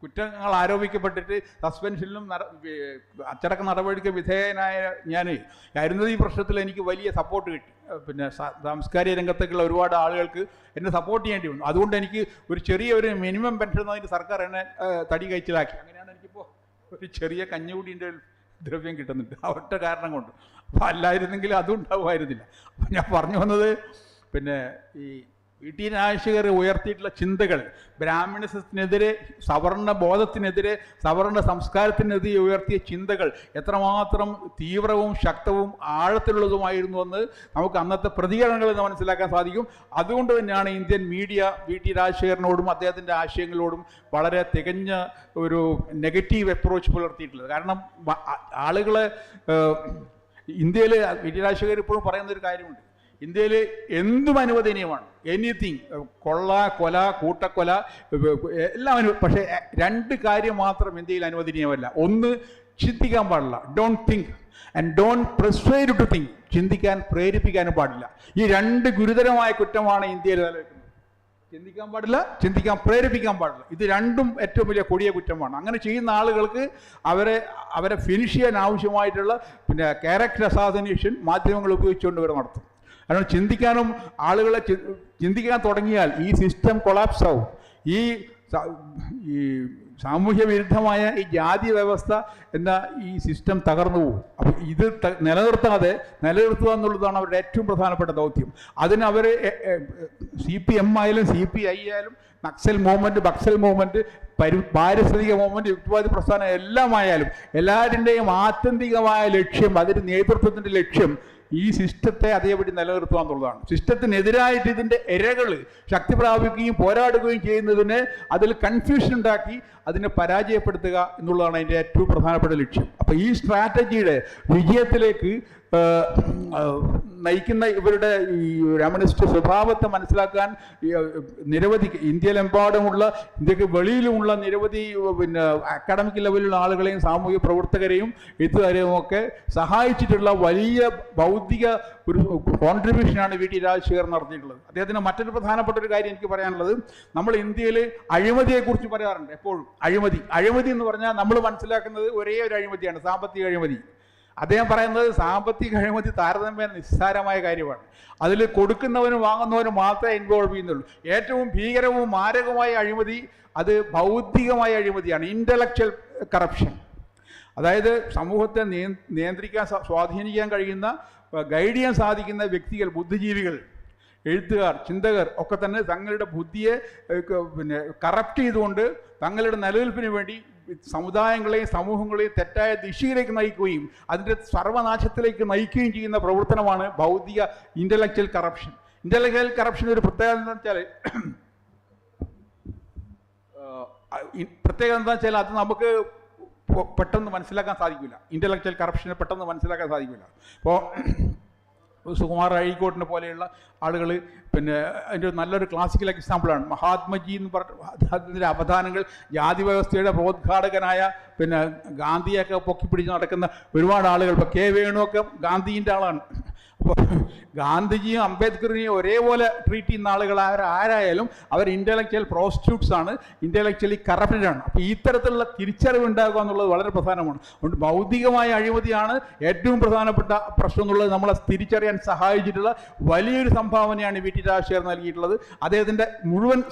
കുറ്റങ്ങൾ ആരോപിക്കപ്പെട്ടിട്ട് സസ്പെൻഷനിലും അച്ചടക്ക നടപടിക്ക് വിധേയനായ ഞാൻ ആയിരുന്നു. ഈ പ്രശ്നത്തിൽ എനിക്ക് വലിയ സപ്പോർട്ട് കിട്ടി. പിന്നെ സാംസ്കാരിക രംഗത്തേക്കുള്ള ഒരുപാട് ആളുകൾക്ക് എന്നെ സപ്പോർട്ട് ചെയ്യേണ്ടി വന്നു. അതുകൊണ്ട് എനിക്ക് ഒരു ചെറിയൊരു മിനിമം പെൻഷൻ അതിന് സർക്കാർ എന്നെ തടി കഴിച്ചിലാക്കി. അങ്ങനെയാണ് എനിക്കിപ്പോൾ ഒരു ചെറിയ കഞ്ഞുകൂടിൻ്റെ ദ്രവ്യം കിട്ടുന്നുണ്ട് ആ ഒറ്റ കാരണം കൊണ്ട്. അപ്പോൾ അല്ലായിരുന്നെങ്കിൽ അതും ഉണ്ടാവുമായിരുന്നില്ല. അപ്പം ഞാൻ പറഞ്ഞു വന്നത്, പിന്നെ ഈ VT രാജശേഖർ ഉയർത്തിയിട്ടുള്ള ചിന്തകൾ ബ്രാഹ്മണിസത്തിനെതിരെ, സവർണ ബോധത്തിനെതിരെ, സവർണ സംസ്കാരത്തിനെതിരെ ഉയർത്തിയ ചിന്തകൾ എത്രമാത്രം തീവ്രവും ശക്തവും ആഴത്തിലുള്ളതുമായിരുന്നുവെന്ന് നമുക്ക് അന്നത്തെ പ്രതികരണങ്ങളിൽ നിന്ന് മനസ്സിലാക്കാൻ സാധിക്കും. അതുകൊണ്ട് തന്നെയാണ് ഇന്ത്യൻ മീഡിയ VT രാജശേഖരനോടും അദ്ദേഹത്തിൻ്റെ ആശയങ്ങളോടും വളരെ തികഞ്ഞ ഒരു നെഗറ്റീവ് അപ്രോച്ച് പുലർത്തിയിട്ടുള്ളത്. കാരണം ആളുകളെ ഇന്ത്യയിൽ VT രാജശേഖർ ഇപ്പോഴും പറയുന്നൊരു കാര്യമുണ്ട്, ഇന്ത്യയിൽ എന്തും അനുവദനീയമാണ്. എനിത്തിങ്, കൊള്ള, കൊല, കൂട്ടക്കൊല എല്ലാം പക്ഷേ 2 കാര്യം മാത്രം ഇന്ത്യയിൽ അനുവദനീയമല്ല. ഒന്ന്, ചിന്തിക്കാൻ പാടില്ല, don't think, and don't persuade to think, ചിന്തിക്കാൻ പ്രേരിപ്പിക്കാനും പാടില്ല. ഈ 2 ഗുരുതരമായ കുറ്റമാണ് ഇന്ത്യയിൽ നിലനിൽക്കുന്നത്. ചിന്തിക്കാൻ പാടില്ല, ചിന്തിക്കാൻ പ്രേരിപ്പിക്കാൻ പാടില്ല. ഇത് 2ഉം ഏറ്റവും വലിയ കൊടിയ കുറ്റമാണ്. അങ്ങനെ ചെയ്യുന്ന ആളുകൾക്ക് അവരെ ഫിനിഷ് ചെയ്യാൻ ആവശ്യമായിട്ടുള്ള പിന്നെ ക്യാരക്ടർ അസാസിനേഷൻ മാധ്യമങ്ങൾ ഉപയോഗിച്ചുകൊണ്ട് ഇവർ നടത്തും. കാരണം ചിന്തിക്കാനും ആളുകളെ ചിന്തിക്കാൻ തുടങ്ങിയാൽ ഈ സിസ്റ്റം കൊളാപ്സ് ആവും. ഈ സാമൂഹ്യ വിരുദ്ധമായ ഈ ജാതി വ്യവസ്ഥ എന്ന ഈ സിസ്റ്റം തകർന്നു പോകും. അപ്പോൾ ഇത് നിലനിർത്തുക എന്നുള്ളതാണ് അവരുടെ ഏറ്റവും പ്രധാനപ്പെട്ട ദൗത്യം. അതിന് അവർ CPM ആയാലും CPI ആയാലും നക്സൽ മൂവ്മെൻറ്റ്, പാരിസ്ഥിതിക മൂവ്മെൻറ്റ്, യുക്തിവാദി പ്രസ്ഥാനം എല്ലാമായാലും എല്ലാവരുടെയും ആത്യന്തികമായ ലക്ഷ്യം, അതിൻ്റെ നേതൃത്വത്തിൻ്റെ ലക്ഷ്യം ഈ സിസ്റ്റത്തെ അതേപടി നിലനിർത്തുക എന്നുള്ളതാണ്. സിസ്റ്റത്തിനെതിരായിട്ട് ഇതിൻ്റെ ഇരകൾ ശക്തി പ്രാപിക്കുകയും പോരാടുകയും ചെയ്യുന്നതിന് അതിൽ കൺഫ്യൂഷൻ ഉണ്ടാക്കി അതിനെ പരാജയപ്പെടുത്തുക എന്നുള്ളതാണ് അതിൻ്റെ ഏറ്റവും പ്രധാനപ്പെട്ട ലക്ഷ്യം. അപ്പോൾ ഈ സ്ട്രാറ്റജിയുടെ വിജയത്തിലേക്ക് നയിക്കുന്ന ഇവരുടെ ഈ കമ്മ്യൂണിസ്റ്റ് സ്വഭാവത്തെ മനസ്സിലാക്കാൻ നിരവധി ഇന്ത്യയിലെമ്പാടുമുള്ള, ഇന്ത്യക്ക് വെളിയിലുമുള്ള നിരവധി അക്കാഡമിക് ലെവലിലുള്ള ആളുകളെയും സാമൂഹിക പ്രവർത്തകരെയും എഴുത്തുകാരെയും ഒക്കെ സഹായിച്ചിട്ടുള്ള വലിയ ബൗദ്ധിക ഒരു കോൺട്രിബ്യൂഷനാണ് വി ടി രാജശേഖരൻ നടത്തിയിട്ടുള്ളത്. അദ്ദേഹത്തിന് മറ്റൊരു പ്രധാനപ്പെട്ട ഒരു കാര്യം എനിക്ക് പറയാനുള്ളത്, നമ്മൾ ഇന്ത്യയിൽ അഴിമതിയെക്കുറിച്ച് പറയാറുണ്ട് എപ്പോഴും. അഴിമതി എന്ന് പറഞ്ഞാൽ നമ്മൾ മനസ്സിലാക്കുന്നത് ഒരേ ഒരു അഴിമതിയാണ്, സാമ്പത്തിക അഴിമതി. അദ്ദേഹം പറയുന്നത് സാമ്പത്തിക അഴിമതി താരതമ്യേന നിസ്സാരമായ കാര്യമാണ്. അതിൽ കൊടുക്കുന്നവനും വാങ്ങുന്നവനും മാത്രമേ ഇൻവോൾവ് ചെയ്യുന്നുള്ളൂ. ഏറ്റവും ഭീകരവും മാരകമായ അഴിമതി അത് ബൗദ്ധികമായ അഴിമതിയാണ്, ഇൻ്റലക്ച്വൽ കറപ്ഷൻ. അതായത് സമൂഹത്തെ നിയന്ത്രിക്കാൻ, സ്വാധീനിക്കാൻ കഴിയുന്ന, ഗൈഡ് ചെയ്യാൻ സാധിക്കുന്ന വ്യക്തികൾ, ബുദ്ധിജീവികൾ, എഴുത്തുകാർ, ചിന്തകർ ഒക്കെ തന്നെ തങ്ങളുടെ ബുദ്ധിയെ കറപ്റ്റ് ചെയ്തുകൊണ്ട് തങ്ങളുടെ നിലനിൽപ്പിന് വേണ്ടി സമുദായങ്ങളെയും സമൂഹങ്ങളെയും തെറ്റായ ദിശയിലേക്ക് നയിക്കുകയും അതിൻ്റെ സർവനാശത്തിലേക്ക് നയിക്കുകയും ചെയ്യുന്ന പ്രവർത്തനമാണ് ബൗദ്ധിക ഇൻ്റലക്ച്വൽ കറപ്ഷൻ. ഇൻ്റലക്ച്വൽ കറപ്ഷൻ ഒരു പ്രത്യേകത എന്താ വെച്ചാൽ അത് നമുക്ക് പെട്ടെന്ന് മനസ്സിലാക്കാൻ സാധിക്കില്ല. ഇൻ്റലക്ച്വൽ കറപ്ഷനെ പെട്ടെന്ന് മനസ്സിലാക്കാൻ സാധിക്കില്ല. ഇപ്പോൾ സുകുമാർ അഴീക്കോട്ടിനെ പോലെയുള്ള ആളുകൾ അതിൻ്റെ നല്ലൊരു ക്ലാസിക്കൽ എക്സാമ്പിളാണ് മഹാത്മജി എന്ന് പറഞ്ഞ അതിൻ്റെ അവധാനങ്ങൾ. ജാതി വ്യവസ്ഥയുടെ പ്രോദ്ഘാടകനായ ഗാന്ധിയൊക്കെ പൊക്കിപ്പിടിച്ച് നടക്കുന്ന ഒരുപാട് ആളുകൾ, ഇപ്പോൾ കെ വേണുവൊക്കെ ഗാന്ധിൻ്റെ ആളാണ്. അപ്പോൾ ഗാന്ധിജിയും അംബേദ്കറിനെയും ഒരേപോലെ ട്രീറ്റ് ചെയ്യുന്ന ആളുകൾ ആരായാലും അവർ ഇൻ്റലക്ച്വൽ പ്രോസ്റ്റിറ്റ്യൂട്ട്സ് ആണ്, ഇൻ്റലക്ച്വലി കറപ്റ്റഡ് ആണ്. അപ്പോൾ ഇത്തരത്തിലുള്ള തിരിച്ചറിവ് ഉണ്ടാകുക എന്നുള്ളത് വളരെ പ്രധാനമാണ്. അതുകൊണ്ട് ബൗദ്ധികമായ അഴിമതിയാണ് ഏറ്റവും പ്രധാനപ്പെട്ട പ്രശ്നം എന്നുള്ളത് നമ്മളെ തിരിച്ചറിയാൻ സഹായിച്ചിട്ടുള്ള വലിയൊരു സംഭാവനയാണ് വി ടി രാജശേഖരൻ നൽകിയിട്ടുള്ളത്. അദ്ദേഹത്തിൻ്റെ മുഴുവൻ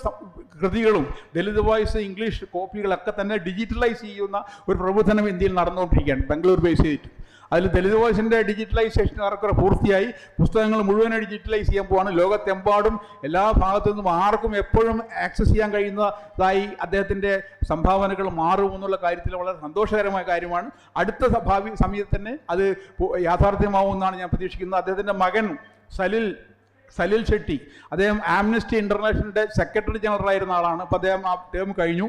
കൃതികളും ദലിത് വോയിസ് ഇംഗ്ലീഷ് കോപ്പികളൊക്കെ തന്നെ ഡിജിറ്റലൈസ് ചെയ്യുന്ന ഒരു പ്രവർത്തനം ഇന്ത്യയിൽ നടന്നുകൊണ്ടിരിക്കുകയാണ്, ബാംഗ്ലൂർ ബേസ് ചെയ്തിട്ട്. അതിൽ ദലിത് വോയിസിൻ്റെ ഡിജിറ്റലൈസേഷൻ ഏറെക്കുറെ പൂർത്തിയായി. പുസ്തകങ്ങൾ മുഴുവൻ ഡിജിറ്റലൈസ് ചെയ്യാൻ പോവാണ്. ലോകത്തെമ്പാടും എല്ലാ ഭാഗത്തു നിന്നും ആർക്കും എപ്പോഴും ആക്സസ് ചെയ്യാൻ കഴിയുന്നതായി അദ്ദേഹത്തിൻ്റെ സംഭാവനകൾ മാറുമെന്നുള്ള കാര്യത്തിൽ വളരെ സന്തോഷകരമായ കാര്യമാണ്. അടുത്ത ഭാവി സമയത്ത് തന്നെ അത് യാഥാർത്ഥ്യമാവുമെന്നാണ് ഞാൻ പ്രതീക്ഷിക്കുന്നത്. അദ്ദേഹത്തിൻ്റെ മകൻ സലിൽ ഷെട്ടി, അദ്ദേഹം ആംനസ്റ്റി ഇൻ്റർനാഷണലിൻ്റെ സെക്രട്ടറി ജനറൽ ആയിരുന്ന ആളാണ്. അപ്പോൾ അദ്ദേഹം ആ ടേം കഴിഞ്ഞു.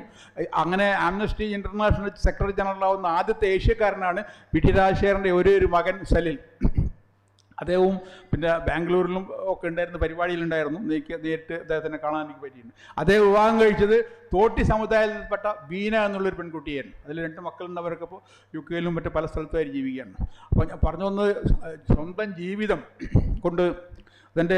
അങ്ങനെ ആംനസ്റ്റി ഇൻ്റർനാഷണൽ സെക്രട്ടറി ജനറൽ ആവുന്ന ആദ്യത്തെ ഏഷ്യക്കാരനാണ് വി ടി രാജശേഖരൻ്റെ ഒരു മകൻ സലിൽ. അദ്ദേഹവും ബാംഗ്ലൂരിലും ഒക്കെ ഉണ്ടായിരുന്ന പരിപാടിയിലുണ്ടായിരുന്നു. നേരിട്ട് അദ്ദേഹത്തിനെ കാണാൻ എനിക്ക് പറ്റിയിട്ടുണ്ട്. അദ്ദേഹം വിവാഹം കഴിച്ചത് തോട്ടി സമുദായത്തിൽപ്പെട്ട ബീന എന്നുള്ളൊരു പെൺകുട്ടിയായിരുന്നു. അതിൽ 2 മക്കളുണ്ട്. അവരൊക്കെ ഇപ്പോൾ UK യിലും മറ്റ് പല സ്ഥലത്തുമായി ജീവിക്കുകയാണ്. അപ്പോൾ ഞാൻ പറഞ്ഞു വന്നത്, സ്വന്തം ജീവിതം കൊണ്ട് അതിൻ്റെ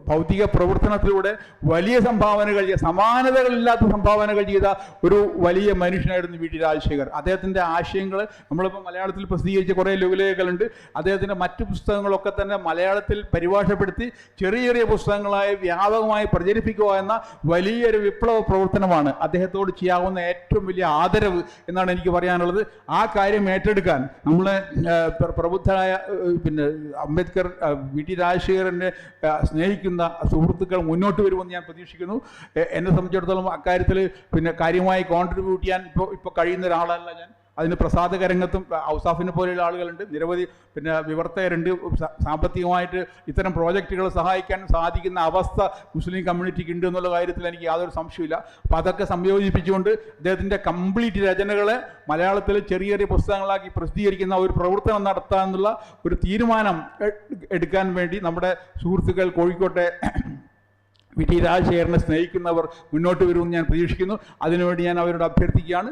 ഭൗതിക പ്രവർത്തനത്തിലൂടെ വലിയ സംഭാവനകൾ ചെയ്ത, സമാനതകളില്ലാത്ത സംഭാവനകൾ ചെയ്ത ഒരു വലിയ മനുഷ്യനായിരുന്നു വി ടി രാജശേഖർ. അദ്ദേഹത്തിൻ്റെ ആശയങ്ങൾ നമ്മളിപ്പോൾ മലയാളത്തിൽ പ്രസിദ്ധീകരിച്ച കുറേ ലഘുലേഖകളുണ്ട്. അദ്ദേഹത്തിൻ്റെ മറ്റു പുസ്തകങ്ങളൊക്കെ തന്നെ മലയാളത്തിൽ പരിഭാഷപ്പെടുത്തി ചെറിയ ചെറിയ പുസ്തകങ്ങളായി വ്യാപകമായി പ്രചരിപ്പിക്കുക എന്ന വലിയൊരു വിപ്ലവ പ്രവർത്തനമാണ് അദ്ദേഹത്തോട് ചെയ്യാവുന്ന ഏറ്റവും വലിയ ആദരവ് എന്നാണ് എനിക്ക് പറയാനുള്ളത്. ആ കാര്യം ഏറ്റെടുക്കാൻ നമ്മളെ പ്രബുദ്ധരായ അംബേദ്കർ, വി ടി രാജശേഖരൻ്റെ സ്നേഹിക്കുന്ന സുഹൃത്തുക്കൾ മുന്നോട്ട് വരുമെന്ന് ഞാൻ പ്രതീക്ഷിക്കുന്നു. എന്നെ സംബന്ധിച്ചിടത്തോളം അക്കാര്യത്തിൽ കാര്യമായി കോൺട്രിബ്യൂട്ട് ചെയ്യാൻ ഇപ്പോൾ കഴിയുന്ന ഒരാളല്ല ഞാൻ. അതിന് പ്രസാധക രംഗത്തും ഔസാഫിനെ പോലെയുള്ള ആളുകളുണ്ട്, നിരവധി വിവർത്തകരുണ്ട്. സാമ്പത്തികമായിട്ട് ഇത്തരം പ്രോജക്റ്റുകൾ സഹായിക്കാൻ സാധിക്കുന്ന അവസ്ഥ മുസ്ലിം കമ്മ്യൂണിറ്റിക്ക് ഉണ്ട് എന്നുള്ള കാര്യത്തിൽ എനിക്ക് യാതൊരു സംശയമില്ല. അപ്പോൾ അതൊക്കെ സംയോജിപ്പിച്ചുകൊണ്ട് അദ്ദേഹത്തിൻ്റെ കംപ്ലീറ്റ് രചനകളെ മലയാളത്തിൽ ചെറിയ ചെറിയ പുസ്തകങ്ങളാക്കി പ്രസിദ്ധീകരിക്കുന്ന ഒരു പ്രവർത്തനം നടത്താനുള്ള ഒരു തീരുമാനം എടുക്കാൻ വേണ്ടി നമ്മുടെ സുഹൃത്തുക്കൾ കോഴിക്കോട്ടെ വി ടി രാജശേഖരനെ സ്നേഹിക്കുന്നവർ മുന്നോട്ട് വരുമെന്ന് ഞാൻ പ്രതീക്ഷിക്കുന്നു. അതിനുവേണ്ടി ഞാൻ അവരോട് അഭ്യർത്ഥിക്കുകയാണ്.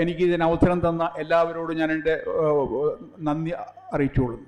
എനിക്ക് ഇതിന് അവസരം തന്ന എല്ലാവരോടും ഞാൻ എൻ്റെ നന്ദി അറിയിച്ചുകൊള്ളുന്നു.